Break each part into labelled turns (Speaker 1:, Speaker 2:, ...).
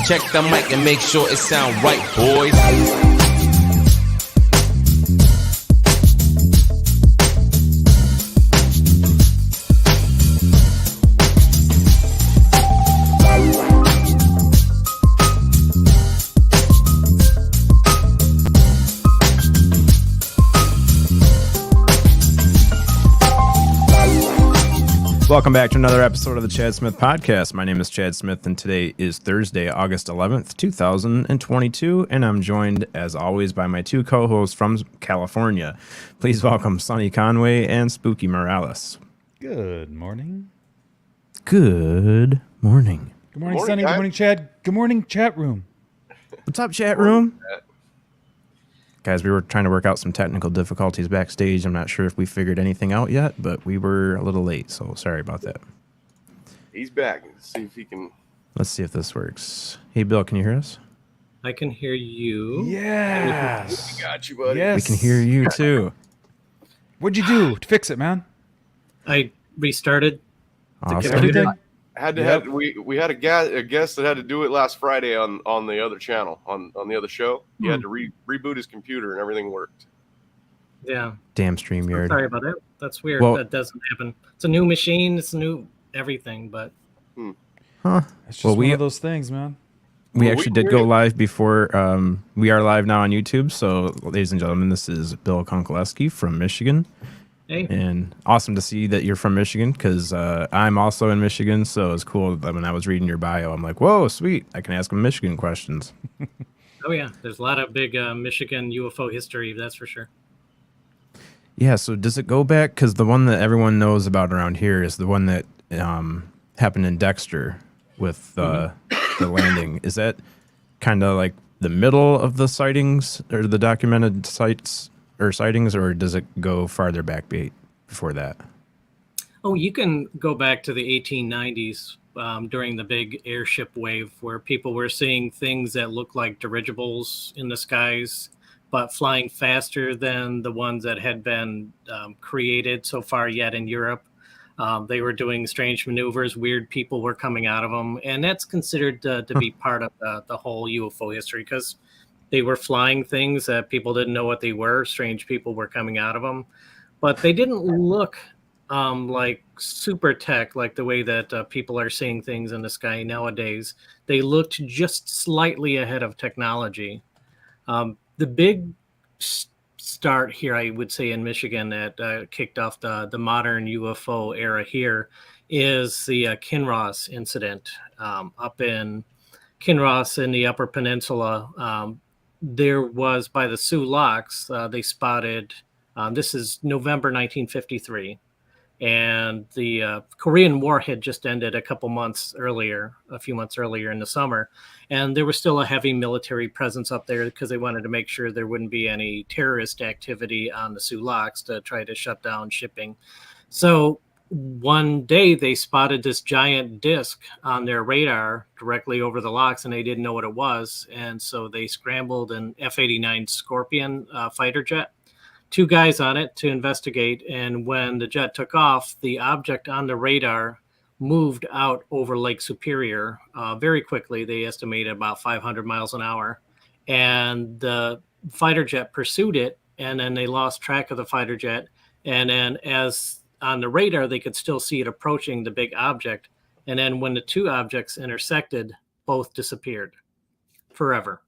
Speaker 1: Check the mic and make sure it sound right, boys.
Speaker 2: Welcome back to another episode of the Chad Smith Podcast. My name is Chad Smith, and today is Thursday, August 11th, 2022, and I'm joined, as always, by my two co-hosts from California. Please welcome Sonny Conway and Spooky Morales.
Speaker 3: Good morning.
Speaker 2: Good morning.
Speaker 3: Good morning, Sonny. Good morning, Chad. Good morning, chat room.
Speaker 2: What's up, chat room? Guys, we were trying to work out some technical difficulties backstage. I'm not sure if we figured anything out yet, but we were a little late, so sorry about that.
Speaker 4: He's back. Let's see if he can.
Speaker 2: Let's see if this works. Hey, Bill, can you hear us?
Speaker 5: I can hear you.
Speaker 3: Yes.
Speaker 4: We got you, buddy.
Speaker 3: Yes.
Speaker 2: We can hear you, too.
Speaker 3: What'd you do to fix it, man?
Speaker 5: I restarted the
Speaker 2: Awesome.
Speaker 5: computer.
Speaker 3: Everything?
Speaker 4: We had a guest that had to do it last Friday on the other channel on the other show. He had to reboot his computer and everything worked.
Speaker 5: Yeah.
Speaker 2: Damn
Speaker 5: I'm
Speaker 2: StreamYard.
Speaker 5: sorry about that. That's weird.
Speaker 2: Well-
Speaker 5: That doesn't happen. It's a new machine. It's new everything, but
Speaker 2: Huh.
Speaker 3: It's just
Speaker 2: Well,
Speaker 3: one of those things, man.
Speaker 2: We
Speaker 4: Well,
Speaker 2: actually
Speaker 4: we
Speaker 2: did
Speaker 4: can
Speaker 2: go
Speaker 4: hear you.
Speaker 2: live before. We are live now on YouTube. So, ladies and gentlemen, this is Bill Konkolesky from Michigan.
Speaker 5: hey,
Speaker 2: And awesome to see that you're from Michigan because I'm also in Michigan. So it's cool that when I was reading your bio, I'm like, whoa, sweet. I can ask them Michigan questions.
Speaker 5: oh yeah, there's a lot of big Michigan UFO history. That's for sure.
Speaker 2: Yeah. So does it go back? Because the one that everyone knows about around here is the one that happened in Dexter with the landing. Is that kind of like the middle of the sightings or the documented sites or sightings, or does it go farther back before that?
Speaker 5: Oh, you can go back to the 1890s during the big airship wave where people were seeing things that looked like dirigibles in the skies, but flying faster than the ones that had been created so far yet in Europe. They were doing strange maneuvers. Weird people were coming out of them. And that's considered to be part of the whole UFO history because they were flying things that people didn't know what they were. Strange people were coming out of them. But they didn't look like super tech, like the way that people are seeing things in the sky nowadays. They looked just slightly ahead of technology. The big start here, I would say, in Michigan that kicked off the modern UFO era here is the Kinross incident up in Kinross in the Upper Peninsula. There was, by the Sioux Locks, they spotted, this is November 1953, and the Korean War had just ended a few months earlier in the summer, and there was still a heavy military presence up there because they wanted to make sure there wouldn't be any terrorist activity on the Sioux Locks to try to shut down shipping. So one day they spotted this giant disc on their radar directly over the locks, and they didn't know what it was. And so they scrambled an F-89 Scorpion fighter jet, two guys on it to investigate. And when the jet took off, the object on the radar moved out over Lake Superior very quickly. They estimated about 500 miles an hour. And the fighter jet pursued it, and then they lost track of the fighter jet. And then as on the radar, they could still see it approaching the big object. And then when the two objects intersected, both disappeared forever.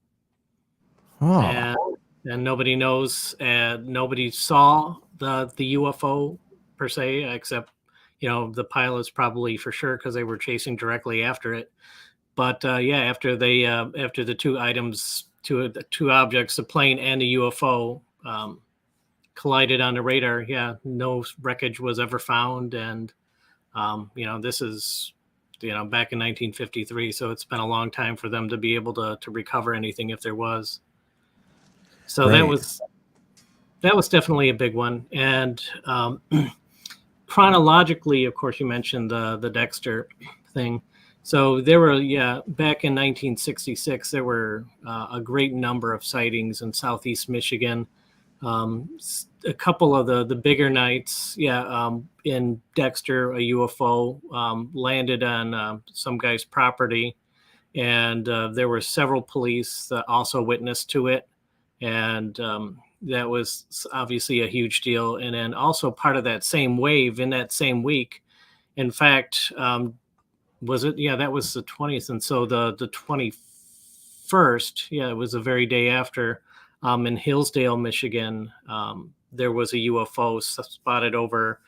Speaker 2: Oh,
Speaker 5: And nobody knows, and nobody saw the UFO per se, except, the pilots probably for sure, because they were chasing directly after it. But after the two objects, the plane and the UFO, collided on the radar, no wreckage was ever found. And, this is, back in 1953. So it's been a long time for them to be able to recover anything if there was. So
Speaker 2: Right.
Speaker 5: that was definitely a big one. And chronologically, of course, you mentioned the Dexter thing. So there were, back in 1966, there were a great number of sightings in Southeast Michigan. A couple of the bigger nights, in Dexter, a UFO landed on some guy's property, and there were several police that also witnessed to it, and that was obviously a huge deal. And then also part of that same wave in that same week, in fact, was it? Yeah, that was the 20th, and so the 21st, yeah, it was the very day after, in Hillsdale, Michigan, there was a UFO spotted over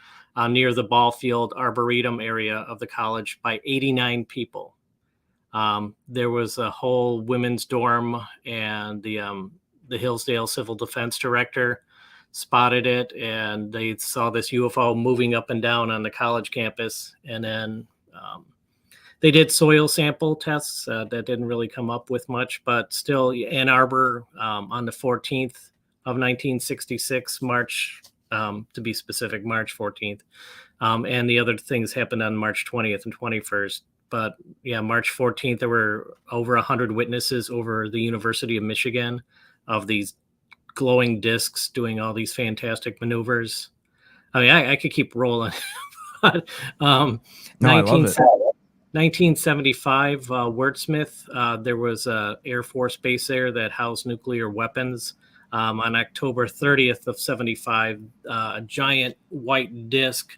Speaker 5: near the ball field arboretum area of the college by 89 people. There was a whole women's dorm, and the Hillsdale Civil Defense Director spotted it, and they saw this UFO moving up and down on the college campus. And then they did soil sample tests that didn't really come up with much, but still, Ann Arbor on the 14th of 1966, March, to be specific, March 14th. And the other things happened on March 20th and 21st. But yeah, March 14th, there were over 100 witnesses over the University of Michigan of these glowing discs doing all these fantastic maneuvers. I mean, I could keep rolling. But,
Speaker 2: No, I love it.
Speaker 5: 1975, Wordsmith, there was an Air Force base there that housed nuclear weapons. On October 30th of 75, a giant white disc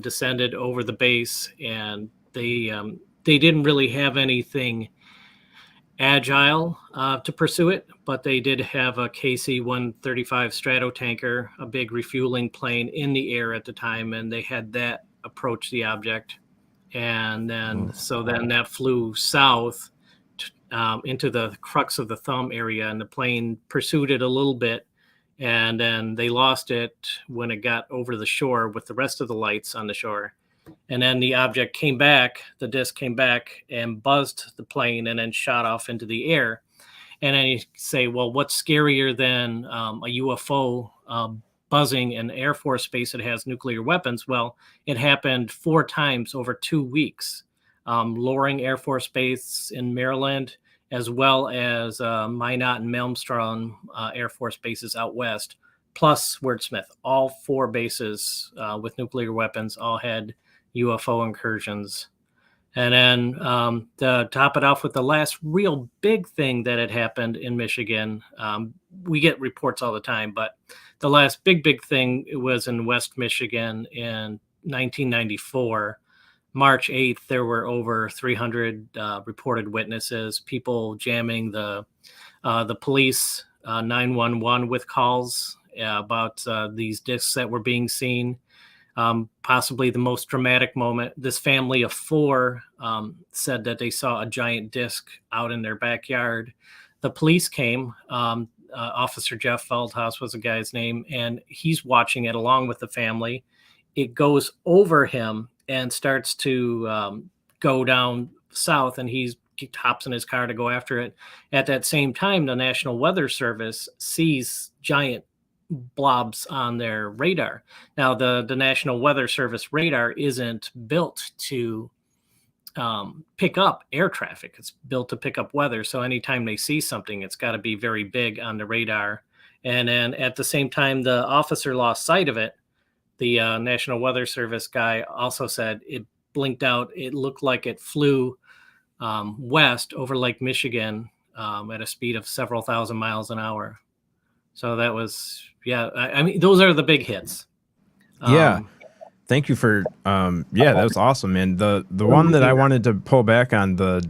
Speaker 5: descended over the base, and they didn't really have anything agile to pursue it, but they did have a KC-135 Stratotanker, a big refueling plane in the air at the time, and they had that approach the object. And then, so then that flew south into the crux of the thumb area, and the plane pursued it a little bit, and then they lost it when it got over the shore with the rest of the lights on the shore. And then the object came back, the disc came back and buzzed the plane and then shot off into the air. And then you say, well, what's scarier than a UFO buzzing an Air Force base that has nuclear weapons? Well, it happened 4 times over 2 weeks. Loring Air Force Base in Maryland, as well as Minot and Malmstrom Air Force bases out west, plus Wordsmith. All 4 bases with nuclear weapons all had UFO incursions. And then to top it off with the last real big thing that had happened in Michigan, we get reports all the time, but the last big thing was in West Michigan in 1994. March 8th, there were over 300 reported witnesses, people jamming the police 911 with calls about these discs that were being seen. Possibly the most dramatic moment, this family of 4 said that they saw a giant disc out in their backyard. The police came. Officer Jeff Feldhaus was the guy's name, and he's watching it along with the family. It goes over him and starts to go down south, and he hops in his car to go after it. At that same time, the National Weather Service sees giant blobs on their radar. Now, the National Weather Service radar isn't built to pick up air traffic. It's built to pick up weather. So anytime they see something, it's got to be very big on the radar. And then at the same time, the officer lost sight of it. The National Weather Service guy also said it blinked out. It looked like it flew west over Lake Michigan at a speed of several thousand miles an hour. So that was, yeah, I mean, those are the big hits.
Speaker 2: Yeah. Thank you for, yeah, that was awesome, man. The one that I wanted to pull back on, the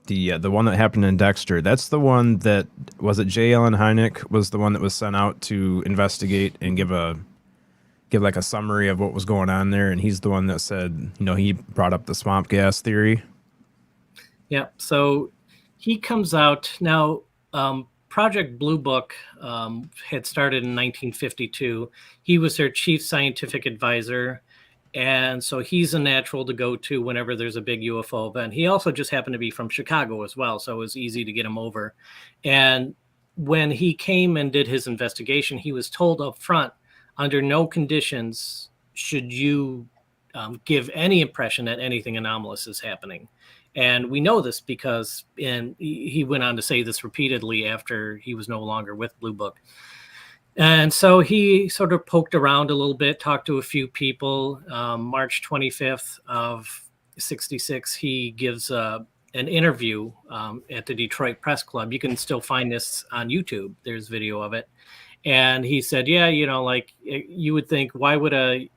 Speaker 2: one that happened in Dexter, that's the one that, was it J. Allen Hynek was the one that was sent out to investigate and give like a summary of what was going on there. And he's the one that said, you know, he brought up the swamp gas theory.
Speaker 5: Yeah. So he comes out now. Project Blue Book had started in 1952. He was their chief scientific advisor. And so he's a natural to go to whenever there's a big UFO event. He also just happened to be from Chicago as well, so it was easy to get him over. And when he came and did his investigation, he was told up front, under no conditions should you give any impression that anything anomalous is happening. And we know this because, and he went on to say this repeatedly after he was no longer with Blue Book. And so he sort of poked around a little bit, talked to a few people. March 25th of 66, he gives an an interview at the Detroit Press Club. You can still find this on YouTube. There's video of it. And he said, yeah, like you would think, why would an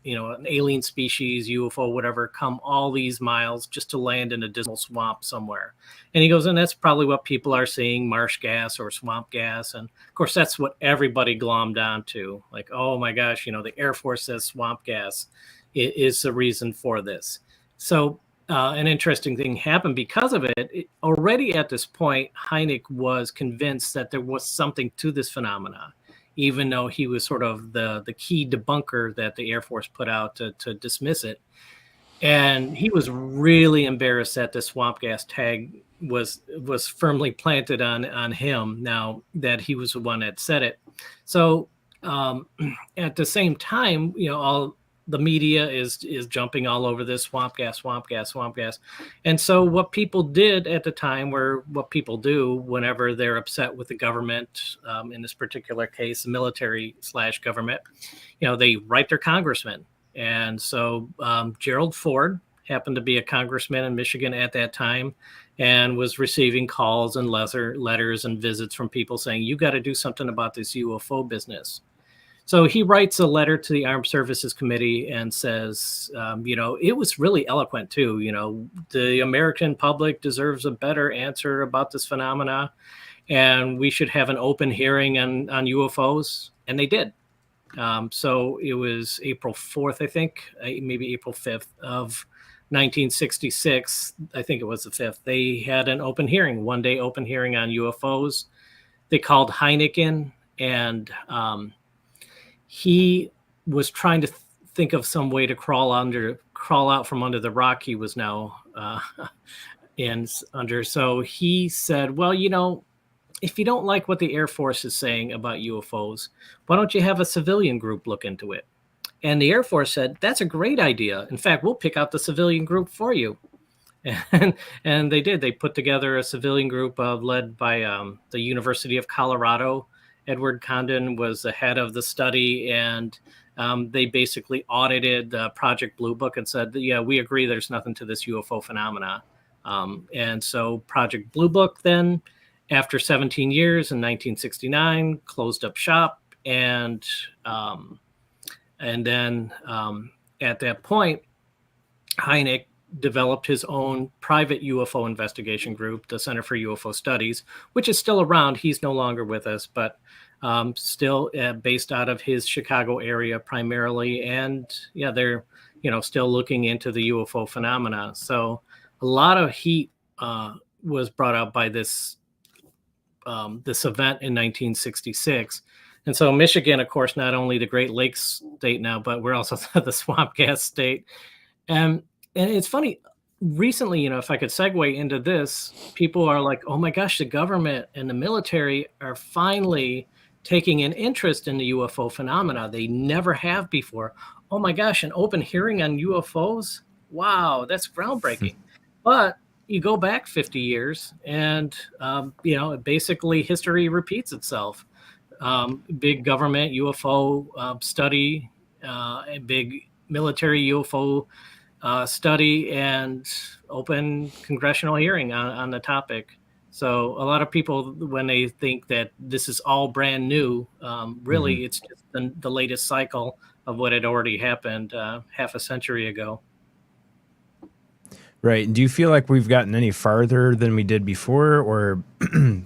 Speaker 5: alien species, UFO, whatever, come all these miles just to land in a dismal swamp somewhere? And he goes, and that's probably what people are seeing, marsh gas or swamp gas. And of course, that's what everybody glommed onto. Like, oh my gosh, the Air Force says swamp gas is the reason for this. So an interesting thing happened because of it. Already at this point, Hynek was convinced that there was something to this phenomena, even though he was sort of the key debunker that the Air Force put out to dismiss it. And he was really embarrassed that the swamp gas tag was firmly planted on him now that he was the one that said it. So at the same time, all the media is jumping all over this swamp gas. And so what people did at the time were what people do whenever they're upset with the government, in this particular case, the military/government, they write their congressman. And so Gerald Ford happened to be a congressman in Michigan at that time and was receiving calls and letters and visits from people saying, you got to do something about this UFO business. So he writes a letter to the Armed Services Committee and says, it was really eloquent too. The American public deserves a better answer about this phenomena, and we should have an open hearing on UFOs. And they did. So it was April 4th, I think, maybe April 5th of 1966. I think it was the 5th. They had an open hearing, one-day open hearing on UFOs. They called Hynek in, and he was trying to think of some way to crawl out from under the rock he was now under. So he said, well, if you don't like what the Air Force is saying about UFOs, why don't you have a civilian group look into it? And the Air Force said, that's a great idea. In fact, we'll pick out the civilian group for you. And they did. They put together a civilian group led by the University of Colorado. Edward Condon was the head of the study, and they basically audited Project Blue Book and said, yeah, we agree there's nothing to this UFO phenomena. And so Project Blue Book then, after 17 years in 1969, closed up shop. And then at that point, Hynek developed his own private UFO investigation group, the Center for UFO Studies, which is still around. He's no longer with us, but still based out of his Chicago area primarily. And yeah, they're, still looking into the UFO phenomena. So a lot of heat was brought up by this event in 1966. And so Michigan, of course, not only the Great Lakes state now, but we're also the swamp gas state. And it's funny, recently, if I could segue into this, people are like, oh my gosh, the government and the military are finally taking an interest in the UFO phenomena. They never have before. Oh my gosh, an open hearing on UFOs? Wow, that's groundbreaking. But you go back 50 years and, basically history repeats itself. Big government UFO study, a big military UFO study, and open congressional hearing on the topic. So a lot of people, when they think that this is all brand new, really it's just the latest cycle of what had already happened half a century ago.
Speaker 2: Right. Do you feel like we've gotten any farther than we did before, or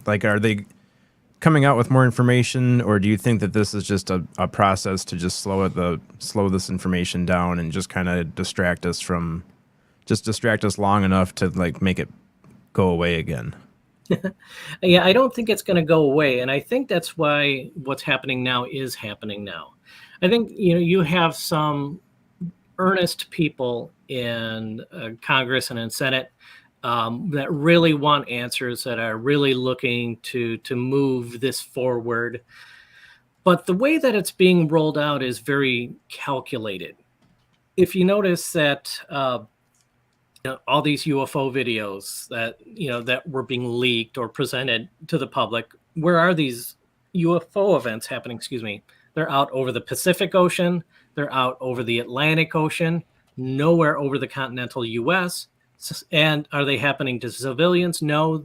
Speaker 2: like, are they coming out with more information, or do you think that this is just a process to just slow this information down and just kind of distract us long enough to like make it go away again?
Speaker 5: Yeah, I don't think it's going to go away. And I think that's why what's happening now is happening now. I think, you have some earnest people in Congress and in Senate that really want answers, that are really looking to move this forward. But the way that it's being rolled out is very calculated. If you notice that all these UFO videos that were being leaked or presented to the public, where are these UFO events happening? Excuse me. They're out over the Pacific Ocean. They're out over the Atlantic Ocean, nowhere over the continental U.S., And are they happening to civilians? No.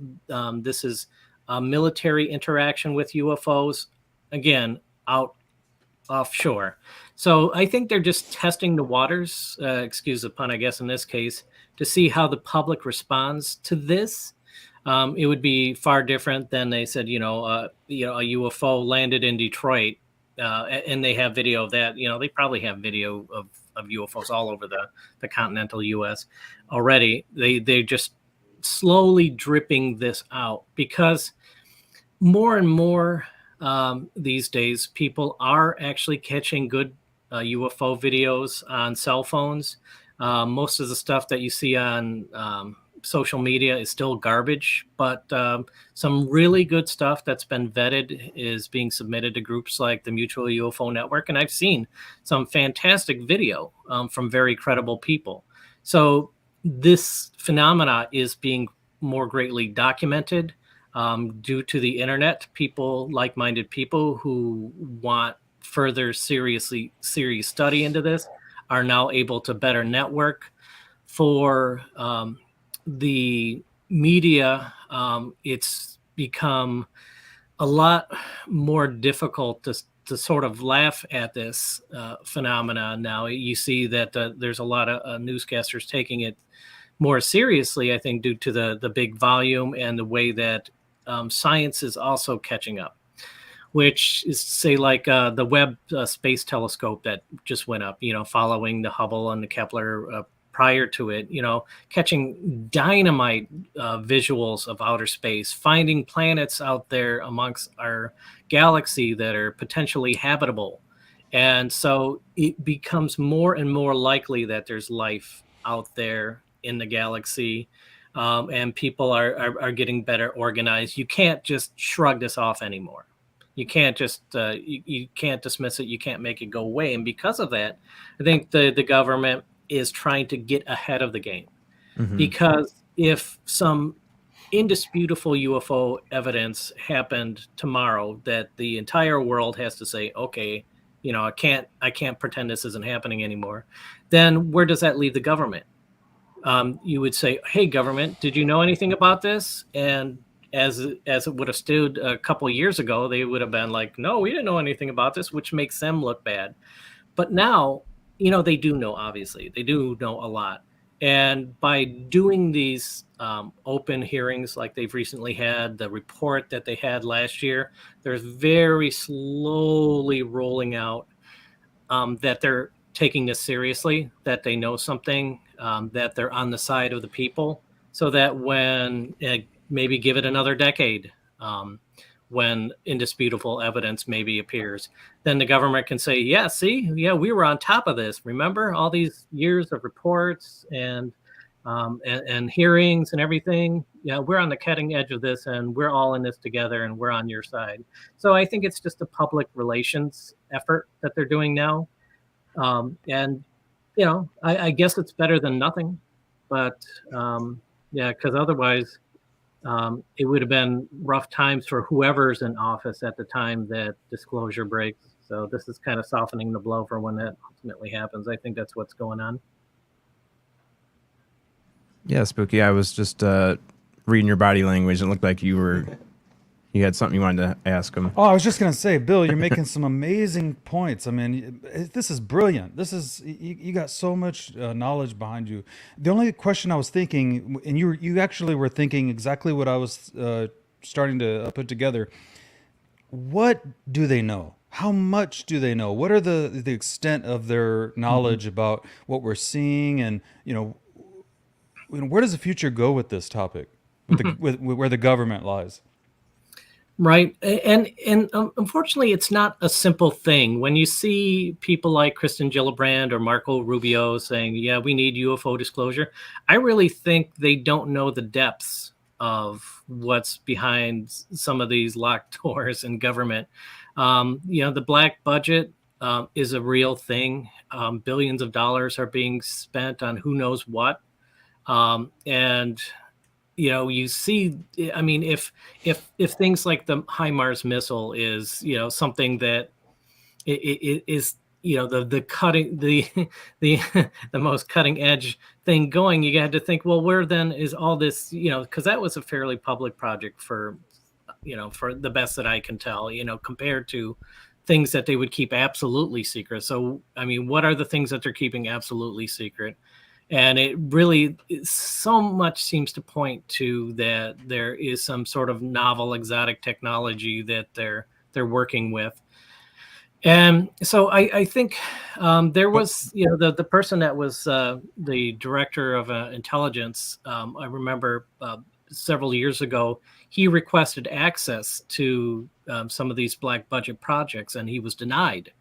Speaker 5: This is a military interaction with UFOs, again, out offshore. So I think they're just testing the waters, excuse the pun, I guess, in this case, to see how the public responds to this. It would be far different than they said, a UFO landed in Detroit, and they have video of that. They probably have video of UFOs all over the continental U.S. already. They're just slowly dripping this out because more and more these days, people are actually catching good UFO videos on cell phones. Most of the stuff that you see on social media is still garbage, but some really good stuff that's been vetted is being submitted to groups like the Mutual UFO Network. And I've seen some fantastic video from very credible people. So this phenomena is being more greatly documented due to the internet. People, like-minded people who want further serious study into this are now able to better network. For the media, it's become a lot more difficult to sort of laugh at this phenomena now. You see that there's a lot of newscasters taking it more seriously, I think, due to the big volume and the way that science is also catching up, which is, say, like the Webb Space Telescope that just went up, following the Hubble and the Kepler prior to it, catching dynamite visuals of outer space, finding planets out there amongst our galaxy that are potentially habitable. And so it becomes more and more likely that there's life out there in the galaxy. And people are getting better organized. You can't just shrug this off anymore. You can't just you can't dismiss it. You can't make it go away. And because of that, I think the government is trying to get ahead of the game. Mm-hmm. Because if some indisputable UFO evidence happened tomorrow that the entire world has to say, okay, I can't pretend this isn't happening anymore, then where does that leave the government? You would say, hey, government, did you know anything about this? And as it would have stood a couple of years ago, they would have been like, no, we didn't know anything about this, which makes them look bad. But now, they do know, obviously. They do know a lot. And by doing these open hearings like they've recently had, the report that they had last year, they're very slowly rolling out that they're taking this seriously, that they know something, that they're on the side of the people, so that when maybe give it another decade, when indisputable evidence maybe appears, then the government can say, yeah, we were on top of this. Remember all these years of reports and hearings and everything? Yeah, we're on the cutting edge of this, and we're all in this together, and we're on your side. So I think it's just a public relations effort that they're doing now. And I guess it's better than nothing, but because otherwise it would have been rough times for whoever's in office at the time that disclosure breaks. So this is kind of softening the blow for when that ultimately happens. I think that's what's going on.
Speaker 2: Yeah, Spooky. I was just reading your body language. It looked like you had something you wanted to ask him.
Speaker 3: Oh, I was just going to say, Bill, you're making some amazing points. I mean, this is brilliant. You got so much knowledge behind you. The only question I was thinking, and you actually were thinking exactly what I was starting to put together. What do they know? How much do they know? What are the extent of their knowledge about what we're seeing? And, where does the future go with this topic, with where the government lies?
Speaker 5: Right. And unfortunately, it's not a simple thing. When you see people like Kristen Gillibrand or Marco Rubio saying, yeah, we need UFO disclosure, I really think they don't know the depths of what's behind some of these locked doors in government. The black budget is a real thing. Billions of dollars are being spent on who knows what. You see, I mean, if things like the HIMARS missile is, something that it is the cutting the the most cutting edge thing going, you had to think, well, where then is all this, because that was a fairly public project for the best that I can tell, compared to things that they would keep absolutely secret. So I mean, what are the things that they're keeping absolutely secret? And it really so much seems to point to that there is some sort of novel exotic technology that they're working with. And so I think there was, the person that was the director of intelligence. I remember several years ago, he requested access to some of these black budget projects, and he was denied.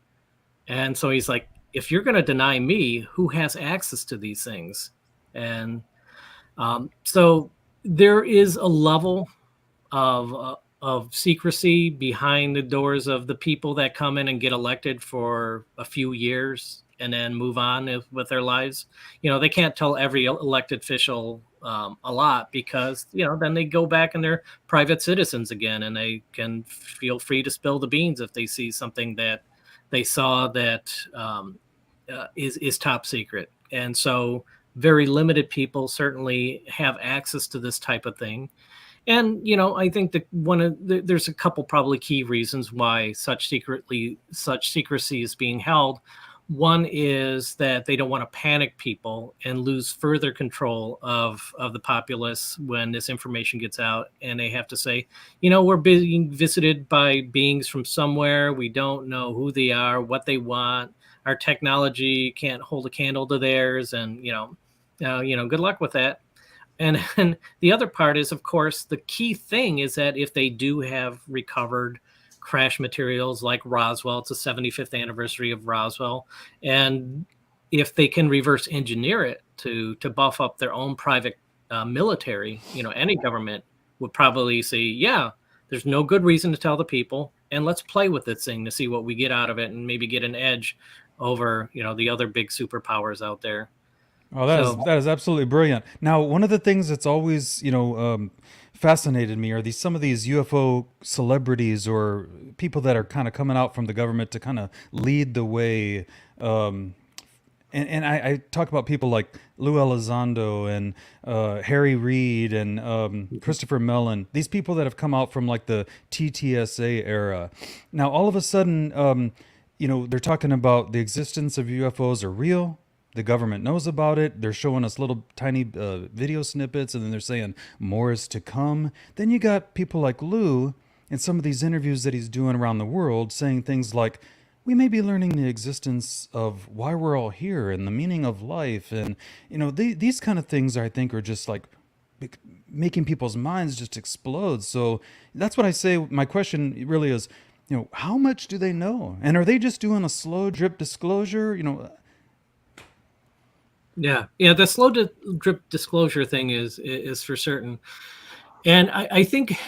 Speaker 5: And so he's like, if you're going to deny me, who has access to these things? And so there is a level of secrecy behind the doors of the people that come in and get elected for a few years and then move on with their lives. They can't tell every elected official a lot, because then they go back and they're private citizens again, and they can feel free to spill the beans if they see something that they saw that is top secret. And so very limited people certainly have access to this type of thing. And I think that there's a couple probably key reasons why such secrecy is being held. One is that they don't want to panic people and lose further control of the populace when this information gets out, and they have to say, we're being visited by beings from somewhere. We don't know who they are, what they want. Our technology can't hold a candle to theirs, and good luck with that. And the other part is, of course, the key thing is that if they do have recovered crash materials like Roswell, it's the 75th anniversary of Roswell, and if they can reverse engineer it to buff up their own private military, any government would probably say, yeah, there's no good reason to tell the people, and let's play with this thing to see what we get out of it and maybe get an edge over, the other big superpowers out there.
Speaker 3: Oh, that is absolutely brilliant. Now, one of the things that's always, fascinated me are some of these UFO celebrities or people that are kind of coming out from the government to kind of lead the way. And I talk about people like Lou Elizondo and Harry Reid and Christopher Mellon. These people that have come out from like the TTSA era. Now, all of a sudden, they're talking about the existence of UFOs are real. The government knows about it. They're showing us little tiny video snippets, and then they're saying more is to come. Then you got people like Lou in some of these interviews that he's doing around the world saying things like, we may be learning the existence of why we're all here and the meaning of life. And, these kind of things I think are just like making people's minds just explode. So that's what I say. My question really is, how much do they know? And are they just doing a slow drip disclosure?
Speaker 5: Yeah. The slow drip disclosure thing is for certain. And I think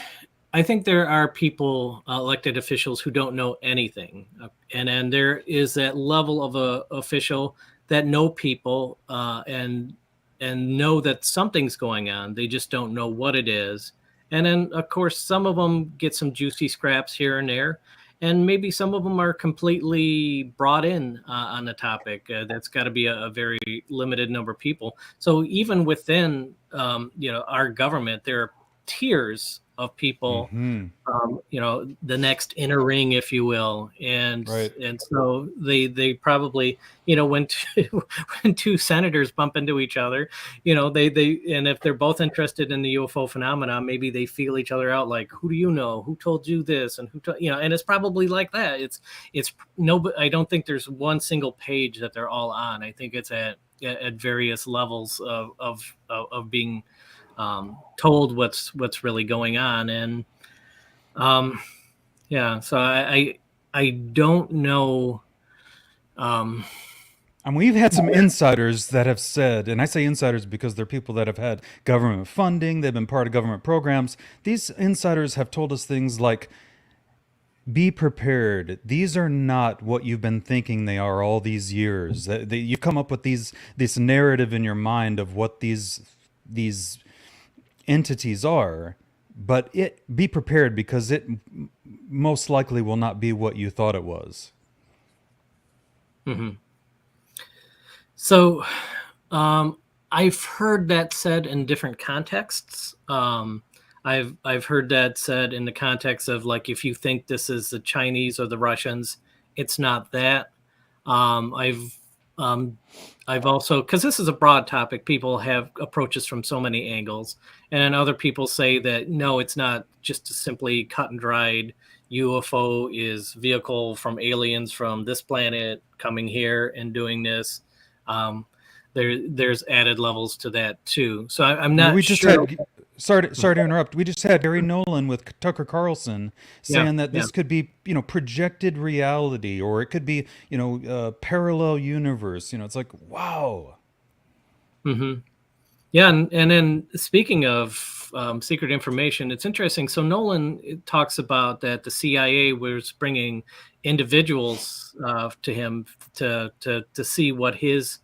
Speaker 5: there are people, elected officials, who don't know anything. And then there is that level of a official that know people and know that something's going on. They just don't know what it is. And then, of course, some of them get some juicy scraps here and there. And maybe some of them are completely brought in on the topic. That's got to be a very limited number of people. So even within, our government, there are tiers of people, the next inner ring, if you will. And
Speaker 3: right.
Speaker 5: And so they probably, when two senators bump into each other, they and if they're both interested in the UFO phenomena, maybe they feel each other out, like, who do you know? Who told you this? And and it's probably like that. It's no, I don't think there's one single page that they're all on. I think it's at various levels of being told what's really going on. And so I don't know.
Speaker 3: And we've had some insiders that have said, and I say insiders because they're people that have had government funding, they've been part of government programs. These insiders have told us things like, be prepared. These are not what you've been thinking they are all these years. You come up with this narrative in your mind of what these entities are, but be prepared, because it most likely will not be what you thought it was.
Speaker 5: Hmm. So, I've heard that said in different contexts. I've heard that said in the context of like, if you think this is the Chinese or the Russians, it's not that. Um, I've um, I've also, because this is a broad topic, people have approaches from so many angles, and then other people say that no, it's not just a simply cut and dried UFO is vehicle from aliens from this planet coming here and doing this. Um, there's added levels to that too. So I'm
Speaker 3: I mean,
Speaker 5: not
Speaker 3: we just
Speaker 5: sure.
Speaker 3: had sorry to interrupt. We just had Gary Nolan with Tucker Carlson
Speaker 5: Yeah,
Speaker 3: saying that
Speaker 5: yeah.
Speaker 3: this could be, projected reality, or it could be, parallel universe. It's like, wow.
Speaker 5: Hmm. Yeah, and then speaking of secret information, it's interesting. So Nolan talks about that the CIA was bringing individuals to him to see what his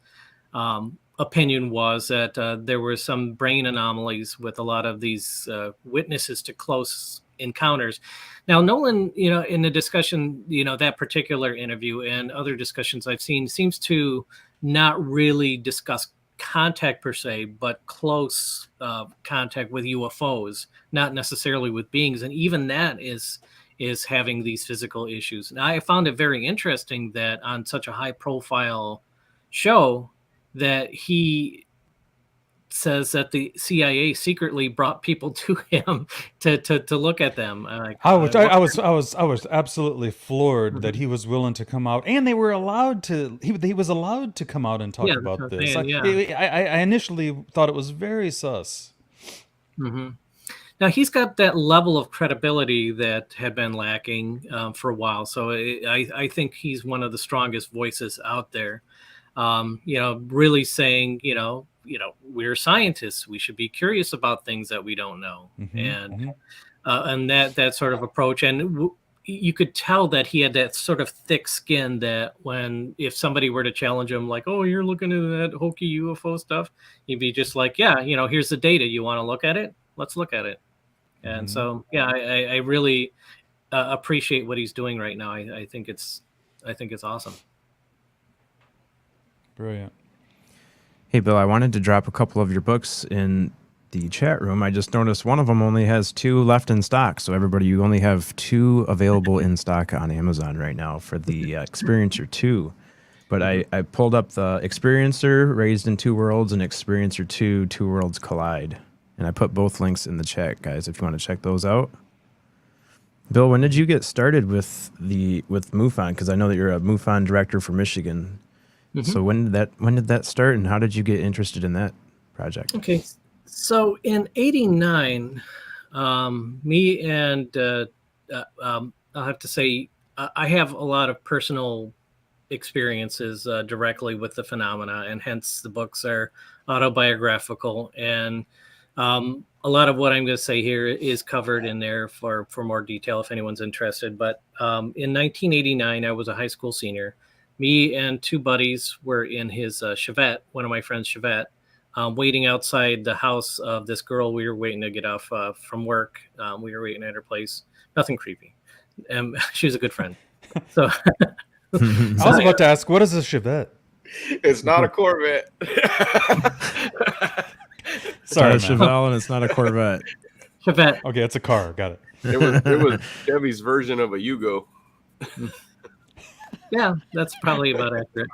Speaker 5: opinion was, that there were some brain anomalies with a lot of these witnesses to close encounters. Now, Nolan, in the discussion, that particular interview and other discussions I've seen, seems to not really discuss contact per se, but close contact with UFOs, not necessarily with beings, and even that is having these physical issues. And I found it very interesting that on such a high profile show that he says that the CIA secretly brought people to him to look at them. Like,
Speaker 3: I was absolutely floored that
Speaker 5: Mhm.
Speaker 3: he was willing to come out, and they were allowed to. He was allowed to come out and talk
Speaker 5: Yeah, that's
Speaker 3: about
Speaker 5: what I'm
Speaker 3: this.
Speaker 5: saying. Yeah.
Speaker 3: I initially thought it was very sus.
Speaker 5: Hmm. Now he's got that level of credibility that had been lacking for a while. So I think he's one of the strongest voices out there. Really saying, we're scientists. We should be curious about things that we don't know,
Speaker 3: Hmm.
Speaker 5: and that sort of approach. And you could tell that he had that sort of thick skin that if somebody were to challenge him, like, "Oh, you're looking at that hokey UFO stuff," he'd be just like, "Yeah, here's the data. You want to look at it? Let's look at it." And
Speaker 3: Hmm.
Speaker 5: so, yeah, I really appreciate what he's doing right now. I think it's awesome.
Speaker 3: Brilliant.
Speaker 2: Hey, Bill, I wanted to drop a couple of your books in the chat room. I just noticed one of them only has 2 left in stock. So, everybody, you only have 2 available in stock on Amazon right now for the Experiencer 2. But I pulled up the Experiencer, Raised in Two Worlds, and Experiencer 2, Two Worlds Collide. And I put both links in the chat, guys, if you want to check those out. Bill, when did you get started with MUFON? Because I know that you're a MUFON director for Michigan.
Speaker 5: Mhm.
Speaker 2: So when did that start, and how did you get interested in that project?
Speaker 5: Okay, so in '89, me and I'll have to say I have a lot of personal experiences directly with the phenomena, and hence the books are autobiographical. And a lot of what I'm going to say here is covered in there for more detail if anyone's interested. But in 1989, I was a high school senior. Me and 2 buddies were in his Chevette, one of my friend's Chevette, waiting outside the house of this girl we were waiting to get off from work. We were waiting at her place. Nothing creepy. She was a good friend. So,
Speaker 3: I was about to ask, what is a Chevette?
Speaker 4: It's not a Corvette.
Speaker 2: It's not a
Speaker 3: Sorry, man.
Speaker 2: Chevelle and it's not a Corvette.
Speaker 5: Chevette.
Speaker 3: Okay, it's a car. Got it.
Speaker 4: It was Chevy's version of a Yugo.
Speaker 5: Yeah, that's probably about accurate.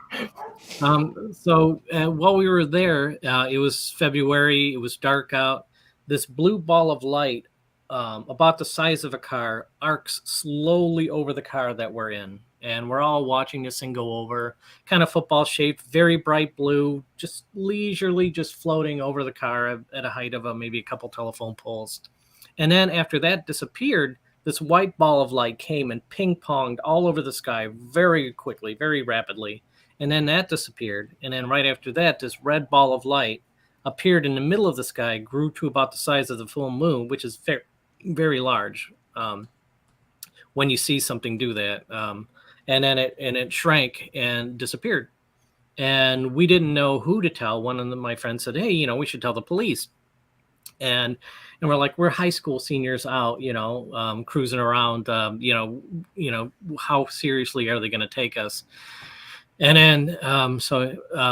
Speaker 5: So while we were there, it was February. It was dark out. This blue ball of light, about the size of a car, arcs slowly over the car that we're in. And we're all watching this thing go over, kind of football shaped, very bright blue, just leisurely just floating over the car at a height of maybe a couple telephone poles. And then after that disappeared, this white ball of light came and ping-ponged all over the sky very quickly, very rapidly. And then that disappeared. And then right after that, this red ball of light appeared in the middle of the sky, grew to about the size of the full moon, which is very, very large when you see something do that. And then it shrank and disappeared. And we didn't know who to tell. One of my friends said, "Hey, we should tell the police." And we're like, we're high school seniors out, cruising around. How seriously are they going to take us? And then,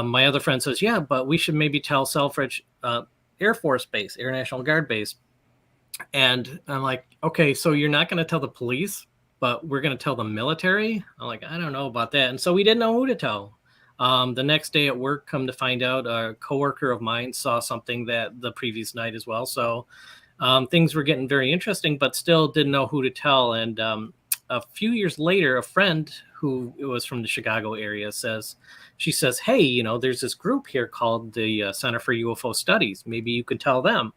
Speaker 5: my other friend says, yeah, but we should maybe tell Selfridge Air Force Base, Air National Guard Base. And I'm like, okay, so you're not going to tell the police, but we're going to tell the military? I'm like, I don't know about that. And so we didn't know who to tell. The next day at work, come to find out, a coworker of mine saw something that the previous night as well. So things were getting very interesting, but still didn't know who to tell. And a few years later, a friend who was from the Chicago area says, hey, you know, there's this group here called the Center for UFO Studies. Maybe you could tell them.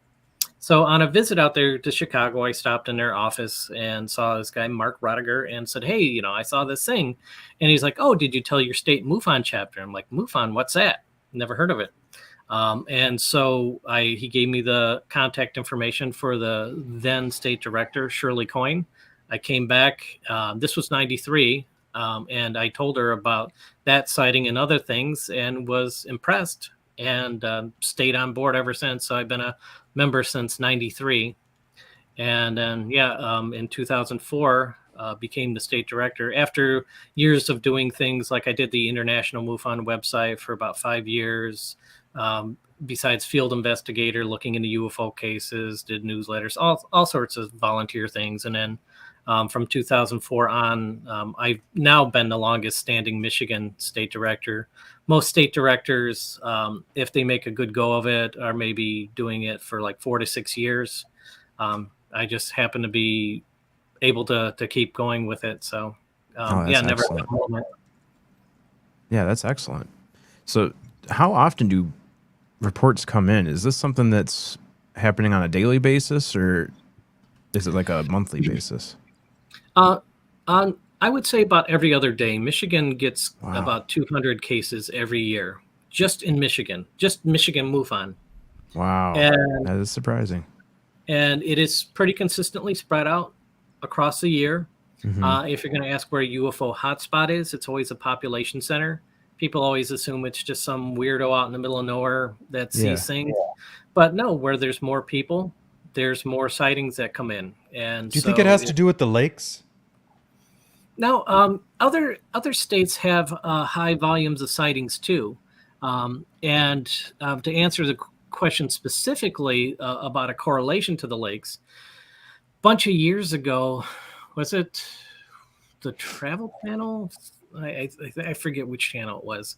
Speaker 5: So on a visit out there to Chicago, I stopped in their office and saw this guy, Mark Rodiger, and said, hey, you know, I saw this thing. And he's like, oh, did you tell your state MUFON chapter? I'm like, MUFON, what's that? Never heard of it. And so he gave me the contact information for the then state director, Shirley Coyne. I came back. This was 93. And I told her about that sighting and other things and was impressed and stayed on board ever since. So I've been a member since 93. And then, in 2004, became the state director after years of doing things like I did the International MUFON website for about 5 years. Besides field investigator, looking into UFO cases, did newsletters, all sorts of volunteer things. And then from 2004 on, I've now been the longest standing Michigan state director. Most state directors, if they make a good go of it, are maybe doing it for like 4 to 6 years. I just happen to be able to keep going with it. So, never.
Speaker 2: Yeah, that's excellent. So how often do reports come in? Is this something that's happening on a daily basis, or is it like a monthly basis?
Speaker 5: I would say about every other day. Michigan gets about 200 cases every year, just in Michigan, just Michigan MUFON.
Speaker 2: Wow,
Speaker 5: and
Speaker 2: that is surprising.
Speaker 5: And it is pretty consistently spread out across the year.
Speaker 2: Mm-hmm.
Speaker 5: If you're going to ask where a UFO hotspot is, it's always a population center. People always assume it's just some weirdo out in the middle of nowhere that sees things. But no, where there's more people, there's more sightings that come in. And
Speaker 3: do you think it has to do with the lakes?
Speaker 5: No, other states have high volumes of sightings too. And to answer the question specifically about a correlation to the lakes, a bunch of years ago, was it the Travel Channel? I forget which channel it was.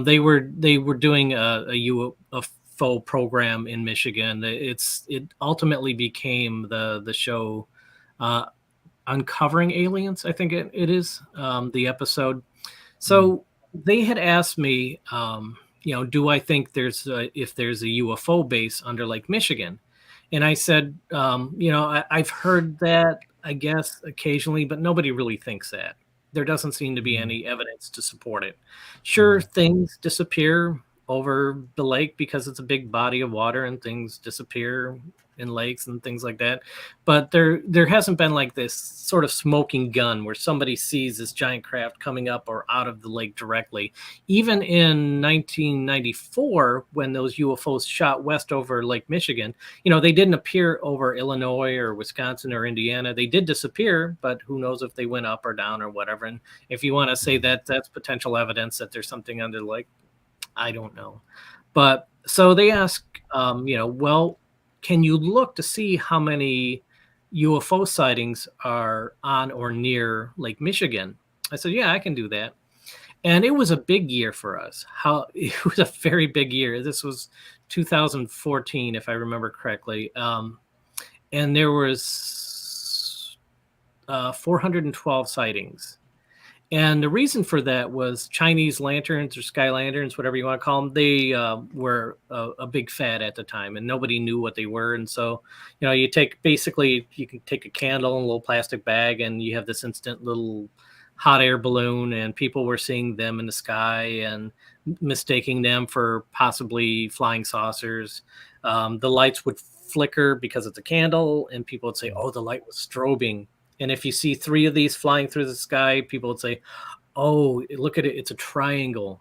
Speaker 5: They were doing a UFO program in Michigan. It ultimately became the show Uncovering Aliens, I think it is, the episode. So they had asked me, do I think if there's a UFO base under Lake Michigan? And I said, I've heard that, I guess, occasionally, but nobody really thinks that. There doesn't seem to be any evidence to support it. Sure, things disappear over the lake because it's a big body of water and things disappear in lakes and things like that. But there hasn't been like this sort of smoking gun where somebody sees this giant craft coming up or out of the lake directly. Even in 1994, when those UFOs shot west over Lake Michigan, they didn't appear over Illinois or Wisconsin or Indiana. They did disappear, but who knows if they went up or down or whatever. And if you want to say that that's potential evidence that there's something under the lake, I don't know. But so they ask, well, can you look to see how many UFO sightings are on or near Lake Michigan? I said, yeah, I can do that. And it was a big year for us. It was a very big year. This was 2014, if I remember correctly. And there was 412 sightings. And the reason for that was Chinese lanterns or sky lanterns, whatever you want to call them. They were a big fad at the time, and nobody knew what they were. And so, you can take a candle and a little plastic bag, and you have this instant little hot air balloon, and people were seeing them in the sky and mistaking them for possibly flying saucers. The lights would flicker because it's a candle, and people would say, oh, the light was strobing. And if you see 3 of these flying through the sky, people would say, oh, look at it, it's a triangle,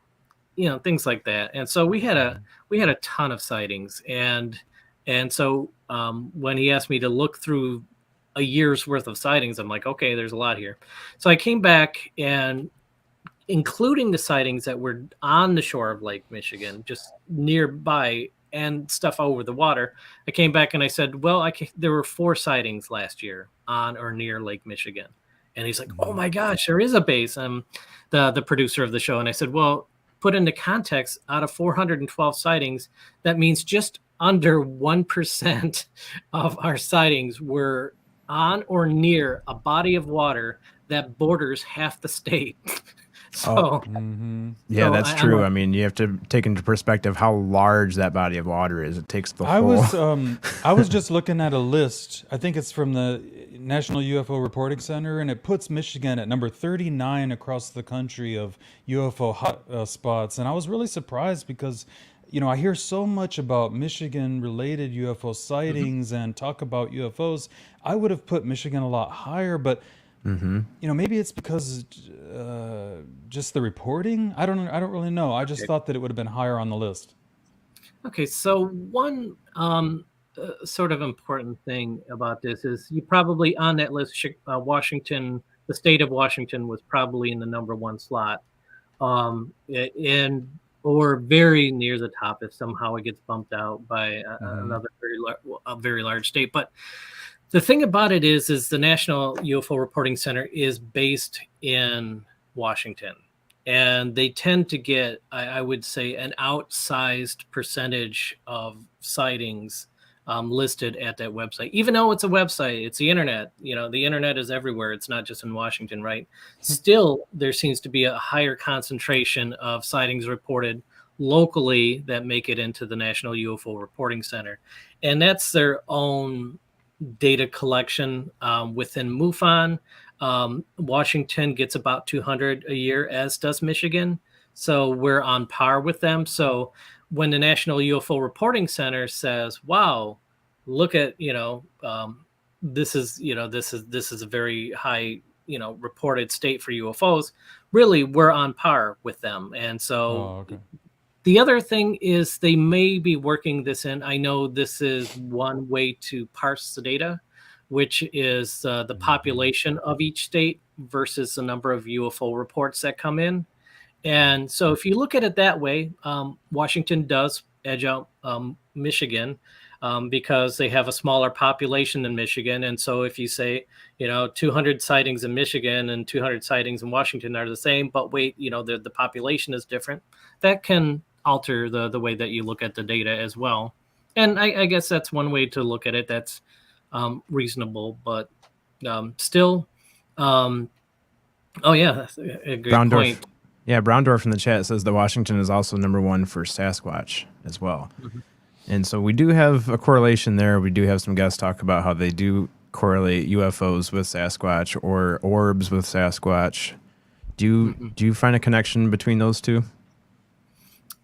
Speaker 5: things like that. And so we had a ton of sightings. And so when he asked me to look through a year's worth of sightings, I'm like, okay, there's a lot here. So I came back and including the sightings that were on the shore of Lake Michigan, just nearby, and stuff over the water. I came back and I said, well, there were 4 sightings last year on or near Lake Michigan. And he's like, oh my gosh, there is a base. The producer of the show. And I said, well, put into context, out of 412 sightings, that means just under 1% of our sightings were on or near a body of water that borders half the state. So,
Speaker 2: Yeah,
Speaker 5: so
Speaker 2: that's true. I mean, you have to take into perspective how large that body of water is. It takes the whole.
Speaker 3: I was just looking at a list. I think it's from the National UFO Reporting Center, and it puts Michigan at number 39 across the country of UFO hot spots. And I was really surprised because, you know, I hear so much about Michigan-related UFO sightings and talk about UFOs. I would have put Michigan a lot higher, but you know, maybe it's because just the reporting. I don't really know. I just thought that it would have been higher on the list.
Speaker 5: Okay, so one sort of important thing about this is you probably on that list, Washington, the state of Washington was probably in the number 1 slot, and or very near the top if somehow it gets bumped out by another very large state. But the thing about it is the National UFO Reporting Center is based in Washington, and they tend to get, I would say, an outsized percentage of sightings listed at that website. Even though it's a website, it's the internet. You know, the internet is everywhere. It's not just in Washington, right? Still, there seems to be a higher concentration of sightings reported locally that make it into the National UFO Reporting Center, and that's their own data collection within MUFON. Washington gets about 200 a year, as does Michigan. So we're on par with them. So when the National UFO Reporting Center says, wow, look at, this is a very high, reported state for UFOs, really we're on par with them. And so the other thing is they may be working this in. I know this is one way to parse the data, which is the population of each state versus the number of UFO reports that come in. And so if you look at it that way, Washington does edge out Michigan because they have a smaller population than Michigan. And so if you say, 200 sightings in Michigan and 200 sightings in Washington are the same, but wait, the population is different, that can alter the way that you look at the data as well. And I guess that's one way to look at it. That's reasonable, but still, oh yeah, that's a great point.
Speaker 2: Yeah, Browndorf in the chat says that Washington is also number 1 for Sasquatch as well. And so we do have a correlation there. We do have some guests talk about how they do correlate UFOs with Sasquatch or orbs with Sasquatch. Do you find a connection between those two?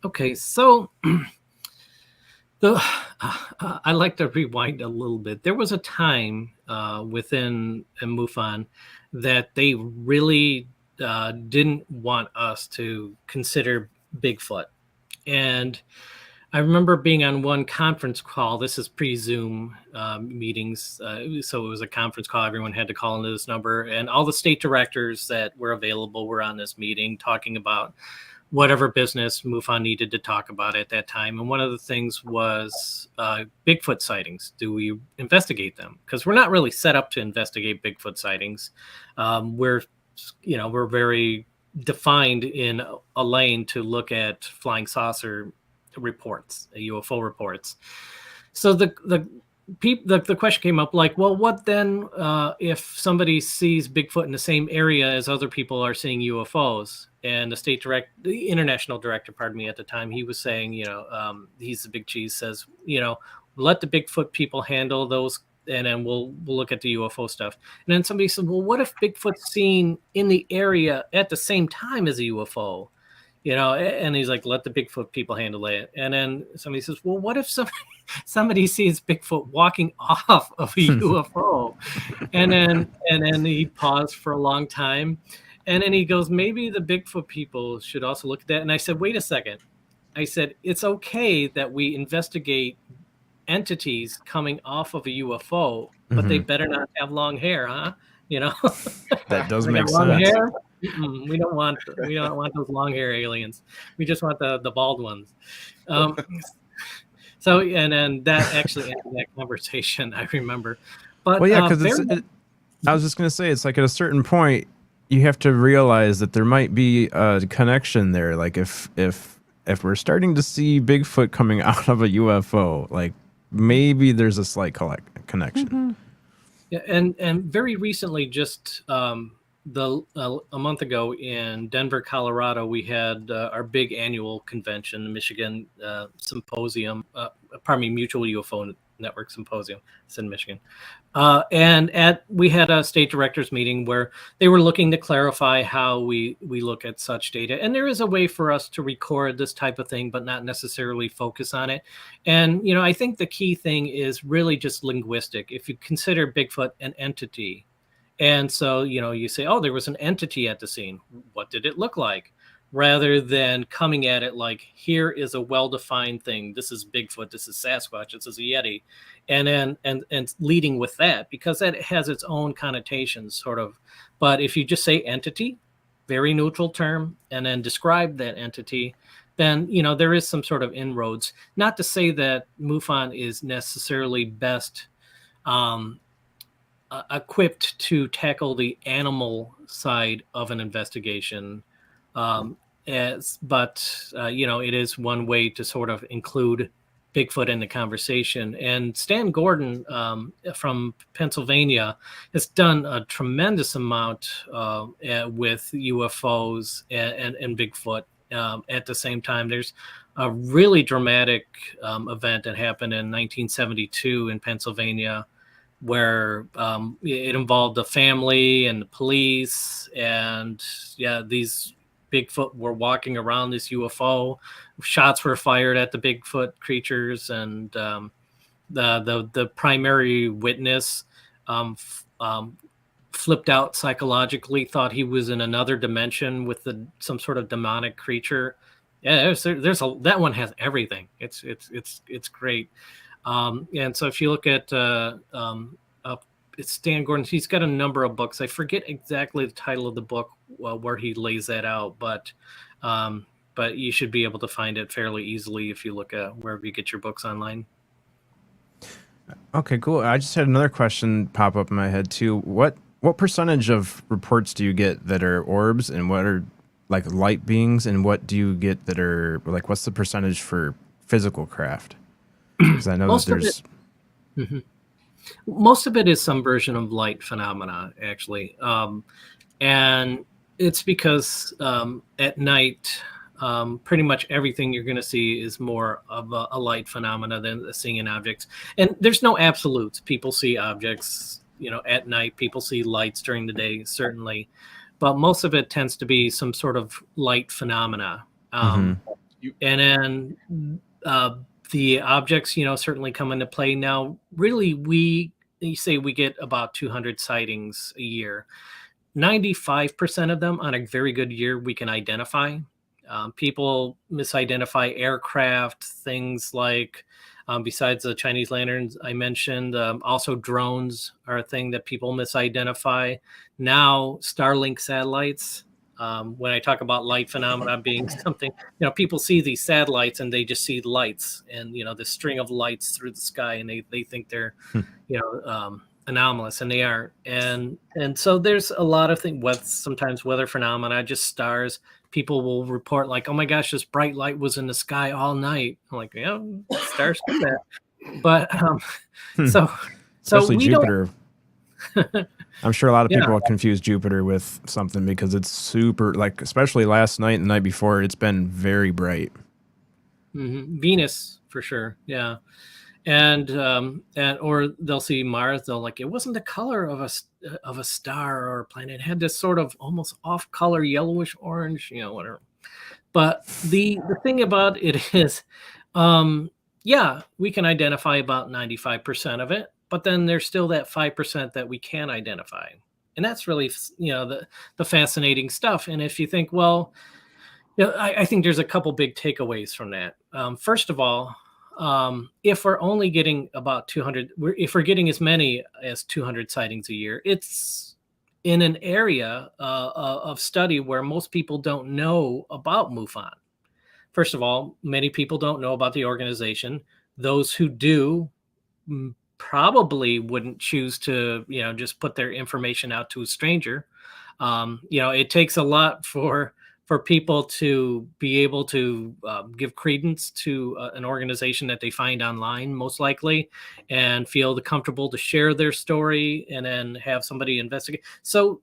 Speaker 5: Okay, so I like to rewind a little bit. There was a time within MUFON that they really didn't want us to consider Bigfoot. And I remember being on one conference call. This is pre-Zoom meetings. So it was a conference call. Everyone had to call into this number. And all the state directors that were available were on this meeting talking about whatever business MUFON needed to talk about at that time. And one of the things was Bigfoot sightings. Do we investigate them? Because we're not really set up to investigate Bigfoot sightings. We're very defined in a lane to look at flying saucer reports, UFO reports. So the question came up like, well, what then if somebody sees Bigfoot in the same area as other people are seeing UFOs? And the international director, at the time, he was saying, he's the big cheese, says, let the Bigfoot people handle those, and then we'll look at the UFO stuff. And then somebody said, well, what if Bigfoot's seen in the area at the same time as a UFO? And he's like, let the Bigfoot people handle it. And then somebody says, well, what if somebody sees Bigfoot walking off of a UFO? And then he paused for a long time. And then he goes, maybe the Bigfoot people should also look at that. And I said, wait a second. I said, it's okay that we investigate entities coming off of a UFO, but they better not have long hair, huh?
Speaker 2: That does make sense.
Speaker 5: Hair, We don't want those long hair aliens. We just want the bald ones. Um, so and then that actually ended that conversation. I remember, but
Speaker 2: Well, yeah, because I was just gonna say, it's like at a certain point, you have to realize that there might be a connection there. Like if we're starting to see Bigfoot coming out of a UFO, like maybe there's a slight connection.
Speaker 5: Yeah, and very recently, just a month ago in Denver, Colorado, we had our big annual convention, the Michigan Symposium. Mutual UFO Network Symposium. It's in Michigan, and we had a state directors meeting where they were looking to clarify how we look at such data. And there is a way for us to record this type of thing, but not necessarily focus on it. And I think the key thing is really just linguistic. If you consider Bigfoot an entity, and so you say, oh, there was an entity at the scene. What did it look like? Rather than coming at it like, here is a well-defined thing. This is Bigfoot. This is Sasquatch. This is a Yeti, and leading with that, because that has its own connotations, sort of. But if you just say entity, very neutral term, and then describe that entity, then there is some sort of inroads. Not to say that MUFON is necessarily best equipped to tackle the animal side of an investigation. But it is one way to sort of include Bigfoot in the conversation. And Stan Gordon from Pennsylvania has done a tremendous amount with UFOs and Bigfoot. At the same time, there's a really dramatic event that happened in 1972 in Pennsylvania, where it involved the family and the police, and these Bigfoot were walking around this UFO. Shots were fired at the Bigfoot creatures, and the primary witness flipped out psychologically, thought he was in another dimension with some sort of demonic creature. Yeah, that one has everything. It's great. And so if you look at it's Stan Gordon, he's got a number of books. I forget exactly the title of the book where he lays that out, but you should be able to find it fairly easily if you look at wherever you get your books online.
Speaker 2: Okay, cool. I just had another question pop up in my head too. What percentage of reports do you get that are orbs, and what are like light beings, and what do you get that are like, what's the percentage for physical craft? Because I know that there's
Speaker 5: most of it is some version of light phenomena, actually. And it's because at night, pretty much everything you're going to see is more of a light phenomena than seeing objects. And there's no absolutes. People see objects, at night. People see lights during the day, certainly. But most of it tends to be some sort of light phenomena. And then the objects, certainly come into play. Now, really, you say we get about 200 sightings a year. 95% of them on a very good year we can identify. People misidentify aircraft, things like, besides the Chinese lanterns I mentioned, also drones are a thing that people misidentify. Now, Starlink satellites. When I talk about light phenomena being something, people see these satellites and they just see lights and, the string of lights through the sky, and they think they're, anomalous, and they aren't. And so there's a lot of things, sometimes weather phenomena, just stars. People will report like, oh my gosh, this bright light was in the sky all night. I'm like, yeah, stars do that. But
Speaker 2: especially Jupiter. I'm sure a lot of people will confuse Jupiter with something because it's super, like, especially last night and the night before, it's been very bright.
Speaker 5: Venus, for sure. Yeah. And or they'll see Mars. They'll like, it wasn't the color of a star or a planet. It had this sort of almost off color, yellowish orange, whatever. But the thing about it is, we can identify about 95% of it. But then there's still that 5% that we can identify. And that's really, the fascinating stuff. And if you think, well, I think there's a couple big takeaways from that. First of all, if we're only getting about 200, if we're getting as many as 200 sightings a year, it's in an area of study where most people don't know about MUFON. First of all, many people don't know about the organization. Those who do probably wouldn't choose to, just put their information out to a stranger. It takes a lot for people to be able to give credence to an organization that they find online, most likely, and feel comfortable to share their story and then have somebody investigate. So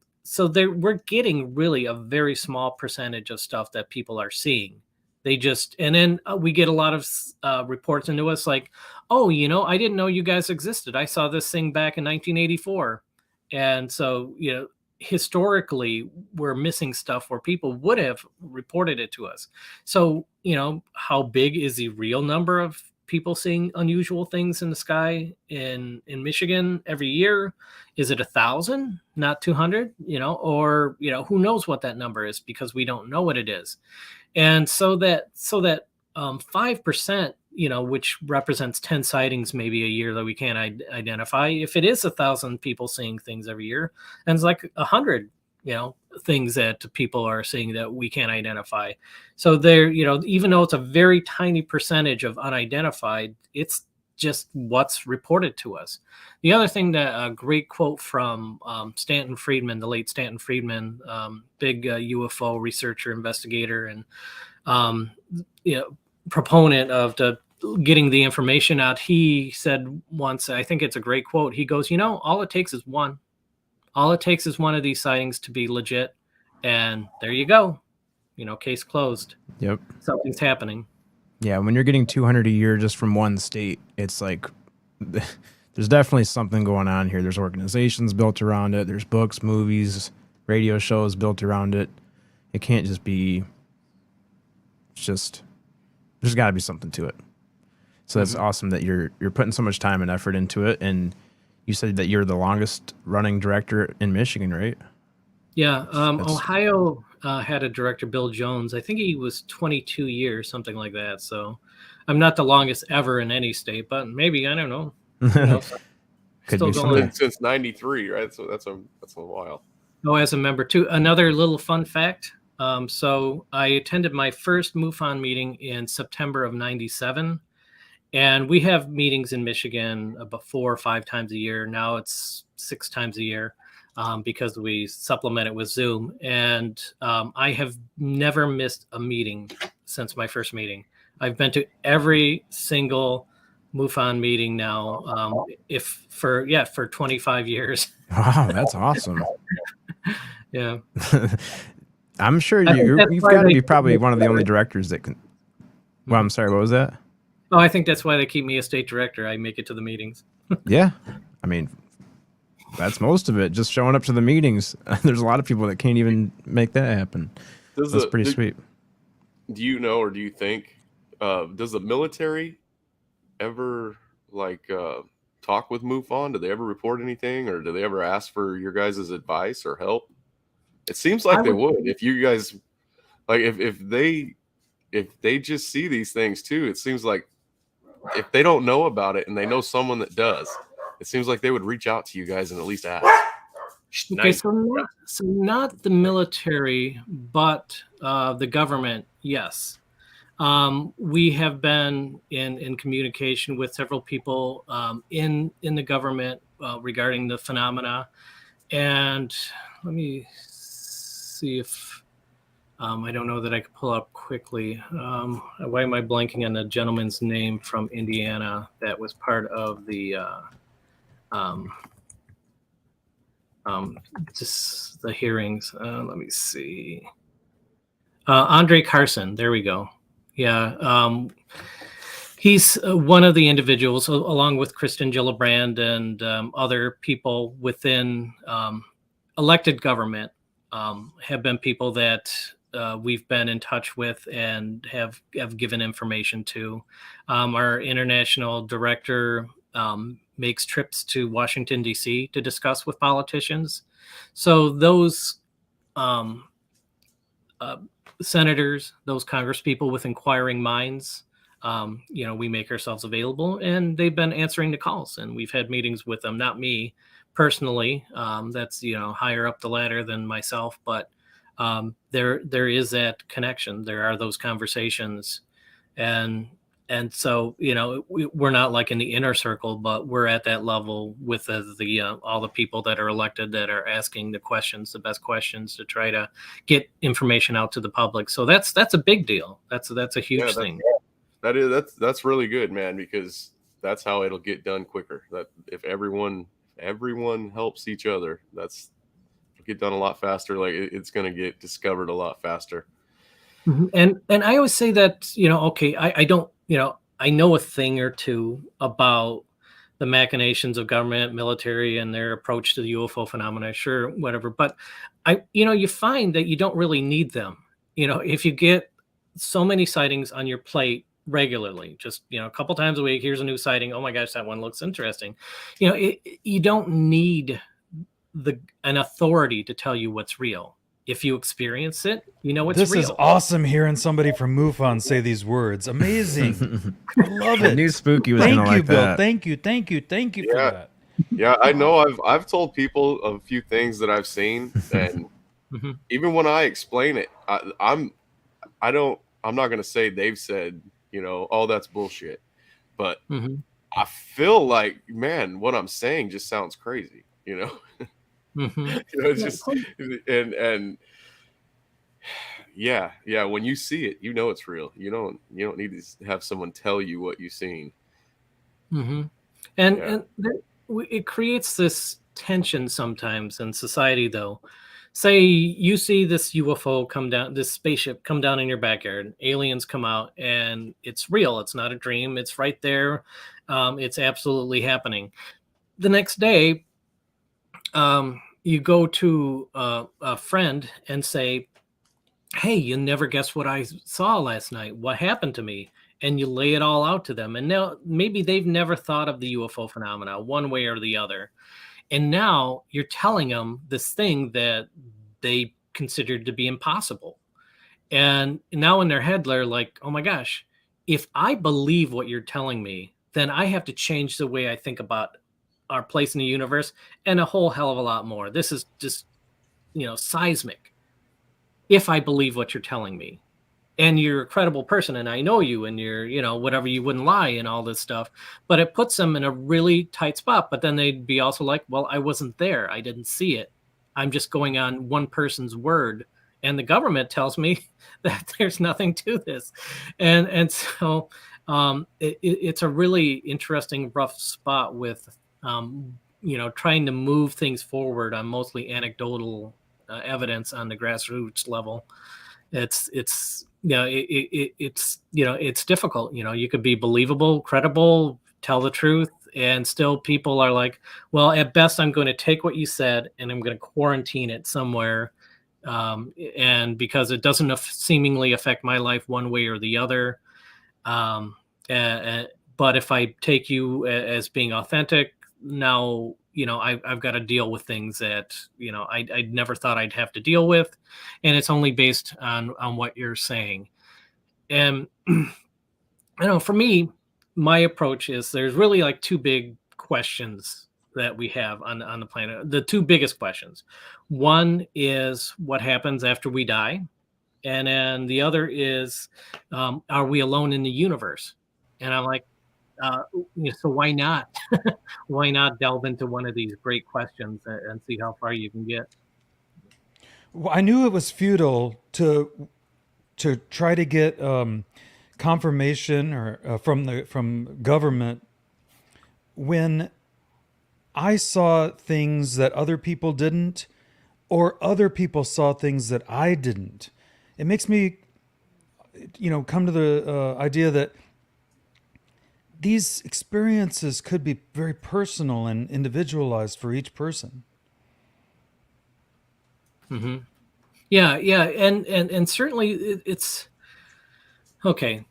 Speaker 5: we're getting really a very small percentage of stuff that people are seeing. They just, and then we get a lot of reports into us like, oh, I didn't know you guys existed. I saw this thing back in 1984. And so, historically we're missing stuff where people would have reported it to us. So, how big is the real number of people seeing unusual things in the sky in Michigan every year? Is it 1,000, not 200, or, who knows what that number is, because we don't know what it is. And so that 5%, which represents 10 sightings maybe a year that we can't identify. If it is 1,000 people seeing things every year, and it's like 100, things that people are seeing that we can't identify. So there, even though it's a very tiny percentage of unidentified, it's just what's reported to us. The other thing, that a great quote from Stanton Friedman, the late Stanton Friedman, big UFO researcher, investigator, and proponent of getting the information out. He said once, I think it's a great quote. He goes, all it takes is one. All it takes is one of these sightings to be legit, and there you go. Case closed.
Speaker 2: Yep.
Speaker 5: Something's happening.
Speaker 2: Yeah, when you're getting 200 a year just from one state, it's like there's definitely something going on here. There's organizations built around it. There's books, movies, radio shows built around it. It can't just be there's got to be something to it. So that's awesome that you're putting so much time and effort into it. And you said that you're the longest running director in Michigan, right?
Speaker 5: Yeah. Ohio had a director, Bill Jones. I think he was 22 years, something like that. So I'm not the longest ever in any state, but maybe, I don't know.
Speaker 2: Could
Speaker 5: still
Speaker 2: be
Speaker 5: going
Speaker 4: since '93, right? So that's a while.
Speaker 5: Oh, as a member too. Another little fun fact. So I attended my first MUFON meeting in September of '97. And we have meetings in Michigan about 4 or 5 times a year. Now it's 6 times a year because we supplement it with Zoom. And I have never missed a meeting since my first meeting. I've been to every single MUFON meeting now, for 25 years.
Speaker 2: Wow, that's awesome.
Speaker 5: Yeah.
Speaker 2: I'm sure you've got to be probably one of the only directors that can. Well, I'm sorry, what was that?
Speaker 5: Oh, I think that's why they keep me a state director. I make it to the meetings.
Speaker 2: Yeah. I mean, that's most of it. Just showing up to the meetings. There's a lot of people that can't even make that happen. That's pretty sweet.
Speaker 4: Do you know, or do you think, does the military ever talk with MUFON? Do they ever report anything, or do they ever ask for your guys' advice or help? It seems like they would. If you guys, if they just see these things too, it seems like if they don't know about it and they know someone that does, it seems like they would reach out to you guys and at least ask.
Speaker 5: Okay, so not the military, but the government, yes. We have been in communication with several people in the government regarding the phenomena. And let me see if I don't know that I could pull up quickly. Why am I blanking on the gentleman's name from Indiana that was part of the just the hearings? Let me see. Andre Carson. There we go. Yeah. He's one of the individuals, along with Kristen Gillibrand and other people within elected government, have been people that we've been in touch with and have given information to. Our international director makes trips to Washington, D.C. to discuss with politicians. So those senators, those congresspeople with inquiring minds, we make ourselves available, and they've been answering the calls, and we've had meetings with them, not me, personally. That's, higher up the ladder than myself, but there is that connection. There are those conversations, and so we're not like in the inner circle, but we're at that level with the all the people that are elected that are asking the best questions to try to get information out to the public. So that's a big deal. That's a huge thing.
Speaker 4: That's really good, man, because that's how it'll get done quicker. That if everyone helps each other, it'll get done a lot faster. Like it's going to get discovered a lot faster.
Speaker 5: And I always say that, okay, I don't, I know a thing or two about the machinations of government, military, and their approach to the UFO phenomena, sure, whatever. But you find that you don't really need them. If you get so many sightings on your plate regularly, just, a couple times a week, here's a new sighting. Oh my gosh, that one looks interesting. You don't need an authority to tell you what's real. If you experience it, it's
Speaker 3: this
Speaker 5: real.
Speaker 3: This is awesome hearing somebody from MUFON say these words. Amazing. I love it.
Speaker 2: I knew Spooky was going to like
Speaker 3: Bill.
Speaker 2: that.
Speaker 3: Thank you for that.
Speaker 4: Yeah, I know. I've told people a few things that I've seen, and even when I explain it, I'm not going to say they've said, oh, that's bullshit, but I feel like, man, what I'm saying just sounds crazy, It's just and yeah, when you see it, it's real. You don't need to have someone tell you what you've seen.
Speaker 5: And it creates this tension sometimes in society, though. Say you see this UFO come down, this spaceship come down in your backyard, aliens come out, and it's real. It's not a dream. It's right there. It's absolutely happening. The next day, you go to a friend and say, hey, you never guess what I saw last night. What happened to me? And you lay it all out to them. And now maybe they've never thought of the UFO phenomena one way or the other. And now you're telling them this thing that they considered to be impossible. And now in their head, they're like, oh my gosh, if I believe what you're telling me, then I have to change the way I think about our place in the universe and a whole hell of a lot more. This is just, seismic. If I believe what you're telling me, and you're a credible person, and I know you, and you're, whatever, you wouldn't lie and all this stuff, but it puts them in a really tight spot. But then they'd be also like, well, I wasn't there. I didn't see it. I'm just going on one person's word. And the government tells me that there's nothing to this. And so it's a really interesting, rough spot with, trying to move things forward on mostly anecdotal evidence on the grassroots level. It's difficult. You could be believable, credible, tell the truth, and still people are like, well, at best I'm going to take what you said and I'm going to quarantine it somewhere, and because it doesn't seemingly affect my life one way or the other, but if I take you as being authentic, now I've got to deal with things that I never thought I'd have to deal with, and it's only based on what you're saying. And for me, my approach is there's really like two big questions that we have on the planet. The two biggest questions. One is what happens after we die, and then the other is are we alone in the universe? And I'm like, so why not? Why not delve into one of these great questions and see how far you can get?
Speaker 3: Well, I knew it was futile to try to get confirmation or from government when I saw things that other people didn't, or other people saw things that I didn't. It makes me, come to the idea that these experiences could be very personal and individualized for each person.
Speaker 5: Mm-hmm. Yeah. And certainly it's okay,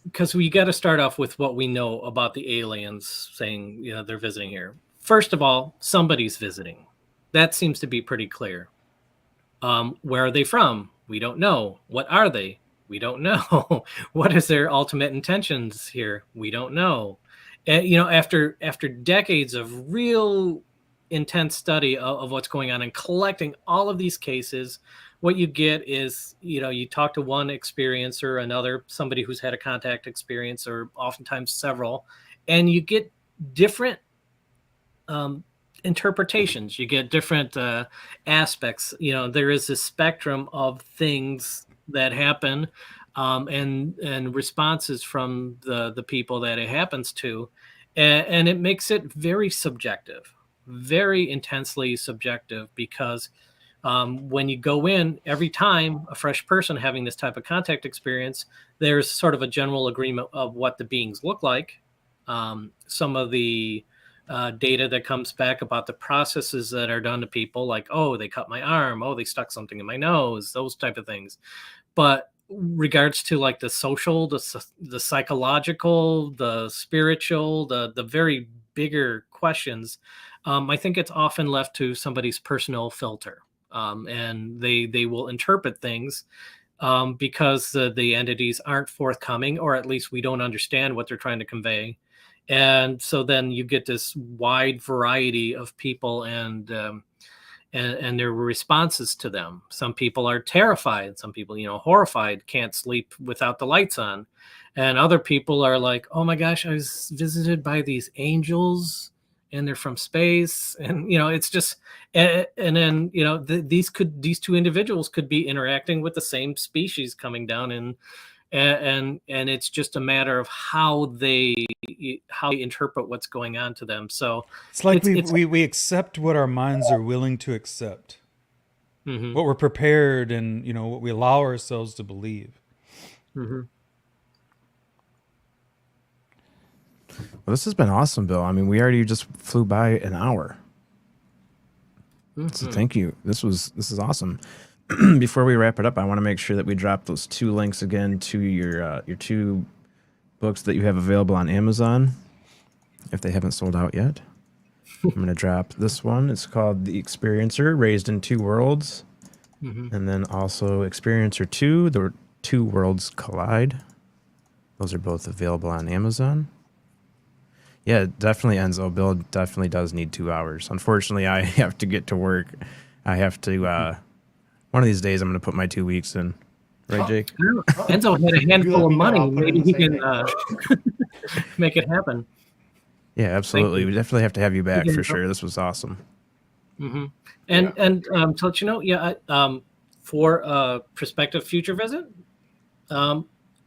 Speaker 5: because we got to start off with what we know about the aliens saying, they're visiting here. First of all, somebody's visiting. That seems to be pretty clear. Where are they from? We don't know. What are they? We don't know. What is their ultimate intentions here? We don't know. And, after decades of real intense study of what's going on and collecting all of these cases, what you get is, you talk to one experiencer, another, somebody who's had a contact experience, or oftentimes several, and you get different interpretations. You get different aspects. There is a spectrum of things that happen, and responses from the people that it happens to, and it makes it very subjective, very intensely subjective, because when you go in, every time a fresh person having this type of contact experience, there's sort of a general agreement of what the beings look like. Some of the data that comes back about the processes that are done to people, like, oh, they cut my arm, oh, they stuck something in my nose, those type of things. But regards to like the social, the psychological, the spiritual, the very bigger questions, I think it's often left to somebody's personal filter. And they will interpret things because the entities aren't forthcoming, or at least we don't understand what they're trying to convey. And so then you get this wide variety of people and their responses to them. Some people are terrified. Some people, horrified, can't sleep without the lights on. And other people are like, oh my gosh, I was visited by these angels and they're from space. And, it's just, and then, these two individuals could be interacting with the same species coming down, and it's just a matter of how they interpret what's going on to them. So
Speaker 3: it's like we accept what our minds are willing to accept, what we're prepared, and what we allow ourselves to believe.
Speaker 2: Well, this has been awesome, Bill. I mean, we already just flew by an hour. So thank you. This is awesome. Before we wrap it up, I want to make sure that we drop those 2 links again to your 2 books that you have available on Amazon, if they haven't sold out yet. I'm going to drop this one. It's called The Experiencer, Raised in Two Worlds. And then also Experiencer 2, The Two Worlds Collide. Those are both available on Amazon. Yeah, definitely, Enzo. Bill definitely does need 2 hours. Unfortunately, I have to get to work. I have to... one of these days, I'm going to put my 2 weeks in. Right, Jake?
Speaker 5: Enzo had a handful of money. Maybe he can make it happen.
Speaker 2: Yeah, absolutely. We definitely have to have you back for sure. This was awesome.
Speaker 5: And to let you know, for a prospective future visit,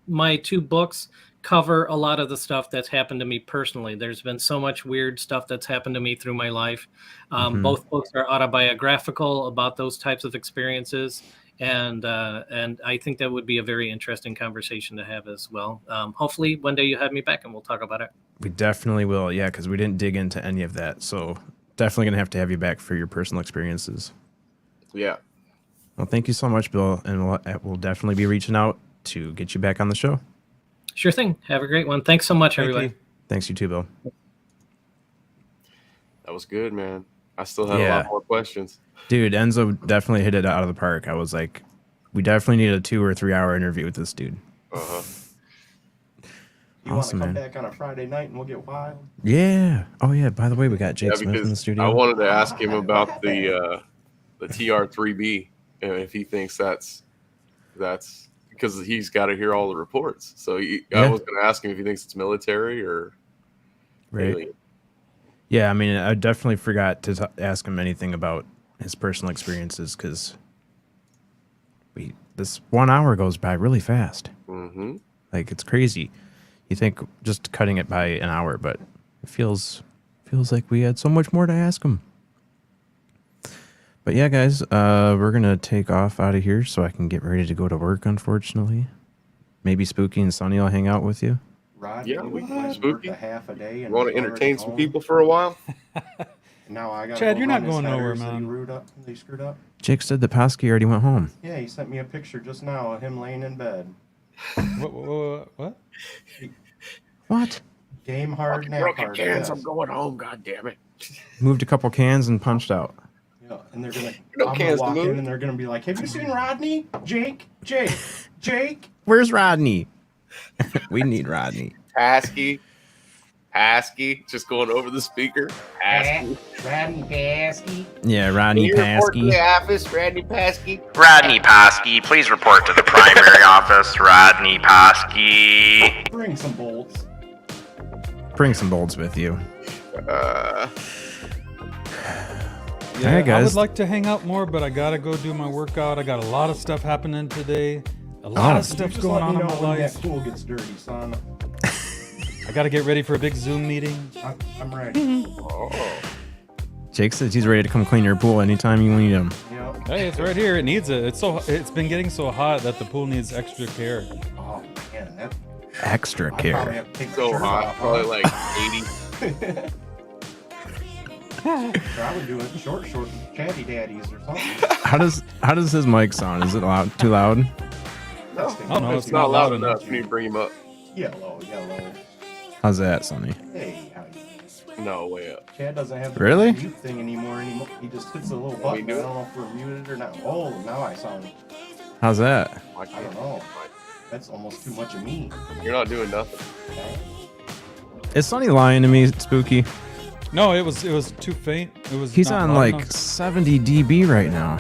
Speaker 5: my 2 books cover a lot of the stuff that's happened to me personally. There's been so much weird stuff that's happened to me through my life. Both books are autobiographical about those types of experiences. And I think that would be a very interesting conversation to have as well. Hopefully one day you have me back and we'll talk about it.
Speaker 2: We definitely will. Yeah, because we didn't dig into any of that. So definitely going to have you back for your personal experiences.
Speaker 4: Yeah.
Speaker 2: Well, thank you so much, Bill. And we'll definitely be reaching out to get you back on the show.
Speaker 5: Sure thing. Have a great one. Thanks so much, everybody.
Speaker 2: Thanks, you too, Bill.
Speaker 4: That was good, man. I still have a lot more questions.
Speaker 2: Dude, Enzo definitely hit it out of the park. I was like, we definitely need a 2 or 3 hour interview with this dude.
Speaker 6: You want to come back on a Friday night and we'll get wild?
Speaker 2: Yeah. Oh, yeah. By the way, we got Jake Smith in the studio.
Speaker 4: I wanted to ask him about the TR3B and if he thinks that's because he's got to hear all the reports. So I was going to ask him if he thinks it's military or alien.
Speaker 2: Yeah, I mean, I definitely forgot to ask him anything about his personal experiences because this 1 hour goes by really fast. Like, it's crazy. You think just cutting it by an hour, but it feels like we had so much more to ask him. But yeah, guys, we're going to take off out of here so I can get ready to go to work, unfortunately. Maybe Spooky and Sonny will hang out with you.
Speaker 6: Rod,
Speaker 4: yeah, we can. Spooky.
Speaker 6: A half a day.
Speaker 4: You want to entertain some people for a while?
Speaker 6: Now I got
Speaker 3: Chad, you're not going nowhere, man.
Speaker 6: They screwed up.
Speaker 2: Jake said that Posky already went home.
Speaker 6: Yeah, he sent me a picture just now of him laying in bed.
Speaker 3: What?
Speaker 2: What?
Speaker 6: Game hard, nap hard.
Speaker 4: Cans, I'm going home, God damn it.
Speaker 2: Moved a couple cans and punched out.
Speaker 6: Yeah, and they're gonna walk in and they're gonna be like, "Have you seen Rodney? Jake? Jake?
Speaker 2: Where's Rodney? We need Rodney.
Speaker 4: Tasky. Pasky, just going over the speaker. Pasky.
Speaker 6: Rodney Pasky.
Speaker 2: Yeah, Rodney Pasky.
Speaker 4: The office, Rodney Pasky.
Speaker 7: Rodney Pasky, please report to the primary office. Rodney Pasky.
Speaker 6: Bring some bolts.
Speaker 2: Bring some bolts with you.
Speaker 3: Yeah,
Speaker 2: All right, guys.
Speaker 3: I would like to hang out more, but I gotta go do my workout. I got a lot of stuff happening today. A lot of stuff going on in my life.
Speaker 6: That pool gets dirty, son.
Speaker 3: I gotta get ready for a big Zoom meeting.
Speaker 6: I'm ready.
Speaker 2: Jake says he's ready to come clean your pool anytime you need him.
Speaker 6: Yep.
Speaker 3: Hey, it's right here. It needs it. It's been getting so hot that the pool needs extra care.
Speaker 6: Oh man, that
Speaker 2: Extra
Speaker 6: I probably
Speaker 2: care.
Speaker 6: have to take the
Speaker 4: So
Speaker 6: shirt
Speaker 4: hot,
Speaker 6: off,
Speaker 4: probably
Speaker 6: huh?
Speaker 4: like 80.
Speaker 6: Probably do it short chatty daddies or something.
Speaker 2: How does his mic sound? Is it loud? Too loud?
Speaker 4: No,
Speaker 3: Oh, no,
Speaker 4: it's not loud enough. You need to bring him up.
Speaker 6: Yellow.
Speaker 2: How's that, Sonny?
Speaker 6: Hey, how you?
Speaker 4: No, way up.
Speaker 6: Chad doesn't have the
Speaker 2: Really?
Speaker 6: mute thing anymore. He just hits a little
Speaker 4: we
Speaker 6: button. I
Speaker 4: do it?
Speaker 6: don't know if we're muted or not. Oh, now I sound.
Speaker 2: How's that?
Speaker 6: I don't know. That's almost too much of me.
Speaker 4: You're not doing nothing.
Speaker 6: Okay?
Speaker 2: Is Sonny lying to me, Spooky?
Speaker 3: No, it was too faint. It was.
Speaker 2: He's
Speaker 3: not
Speaker 2: on
Speaker 3: loud
Speaker 2: like
Speaker 3: enough.
Speaker 2: 70 dB right now.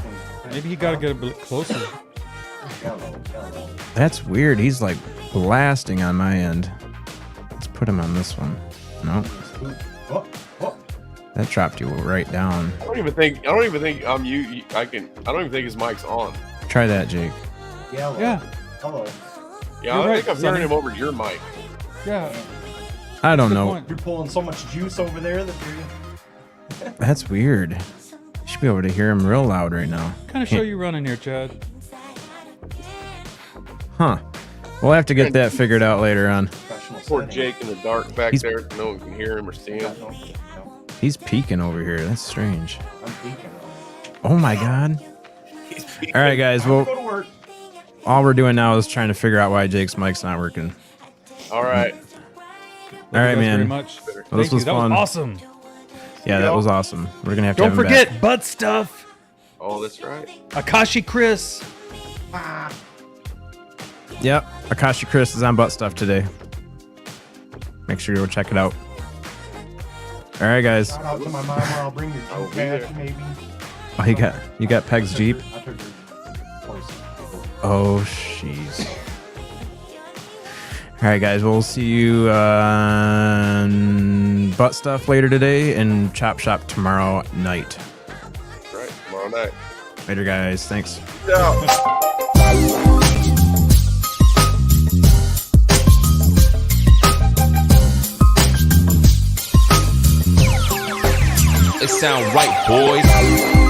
Speaker 3: Maybe he gotta get a bit closer.
Speaker 6: Yellow.
Speaker 2: That's weird. He's like blasting on my end. Let's put him on this one. No,
Speaker 6: Oh.
Speaker 2: that dropped you right down.
Speaker 4: I don't even think I'm you. I don't even think his mic's on.
Speaker 2: Try that, Jake.
Speaker 6: Yellow.
Speaker 3: Yeah.
Speaker 6: Hello.
Speaker 4: Yeah,
Speaker 3: You're
Speaker 4: I
Speaker 3: right,
Speaker 4: think I'm
Speaker 3: Sonny.
Speaker 4: hearing him over your mic.
Speaker 3: Yeah.
Speaker 2: I don't
Speaker 3: Good
Speaker 2: know.
Speaker 3: point.
Speaker 6: You're pulling so much juice over there that you're.
Speaker 2: That's weird. You should be able to hear him real loud right now.
Speaker 3: What kind of show you running here, Chad?
Speaker 2: Huh. We'll have to get that figured out later on.
Speaker 6: Professional
Speaker 4: Poor
Speaker 6: setting.
Speaker 4: Jake in the dark back
Speaker 2: He's-
Speaker 4: there. No one can hear him or see him.
Speaker 6: No.
Speaker 2: He's peeking over here. That's strange.
Speaker 6: I'm peeking.
Speaker 2: Oh my god. All right, guys.
Speaker 6: Go
Speaker 2: Well,
Speaker 6: to work.
Speaker 2: all we're doing now is trying to figure out why Jake's mic's not working.
Speaker 4: All right.
Speaker 2: All right,
Speaker 3: Thank you guys very
Speaker 2: man.
Speaker 3: much.
Speaker 2: Well, this
Speaker 3: Thank you.
Speaker 2: was
Speaker 3: That
Speaker 2: fun.
Speaker 3: was awesome.
Speaker 2: Yeah, that was awesome. We're gonna have to
Speaker 3: Don't
Speaker 2: have him
Speaker 3: forget
Speaker 2: back.
Speaker 3: butt stuff.
Speaker 4: Oh, that's right.
Speaker 3: Akashi Chris.
Speaker 2: Yep, Akashi Chris is on butt stuff today. Make sure you go check it out. All right, guys.
Speaker 6: Shout out to my mom, or I'll bring your
Speaker 4: I'll
Speaker 6: Jeep
Speaker 4: be there.
Speaker 6: back, maybe.
Speaker 2: Oh, you got Peg's Jeep.
Speaker 6: I took her horse.
Speaker 2: Oh, jeez. All right, guys. We'll see you on butt stuff later today and Chop Shop tomorrow night.
Speaker 4: That's right. Tomorrow night.
Speaker 2: Later, guys. Thanks.
Speaker 1: It sound right, boys.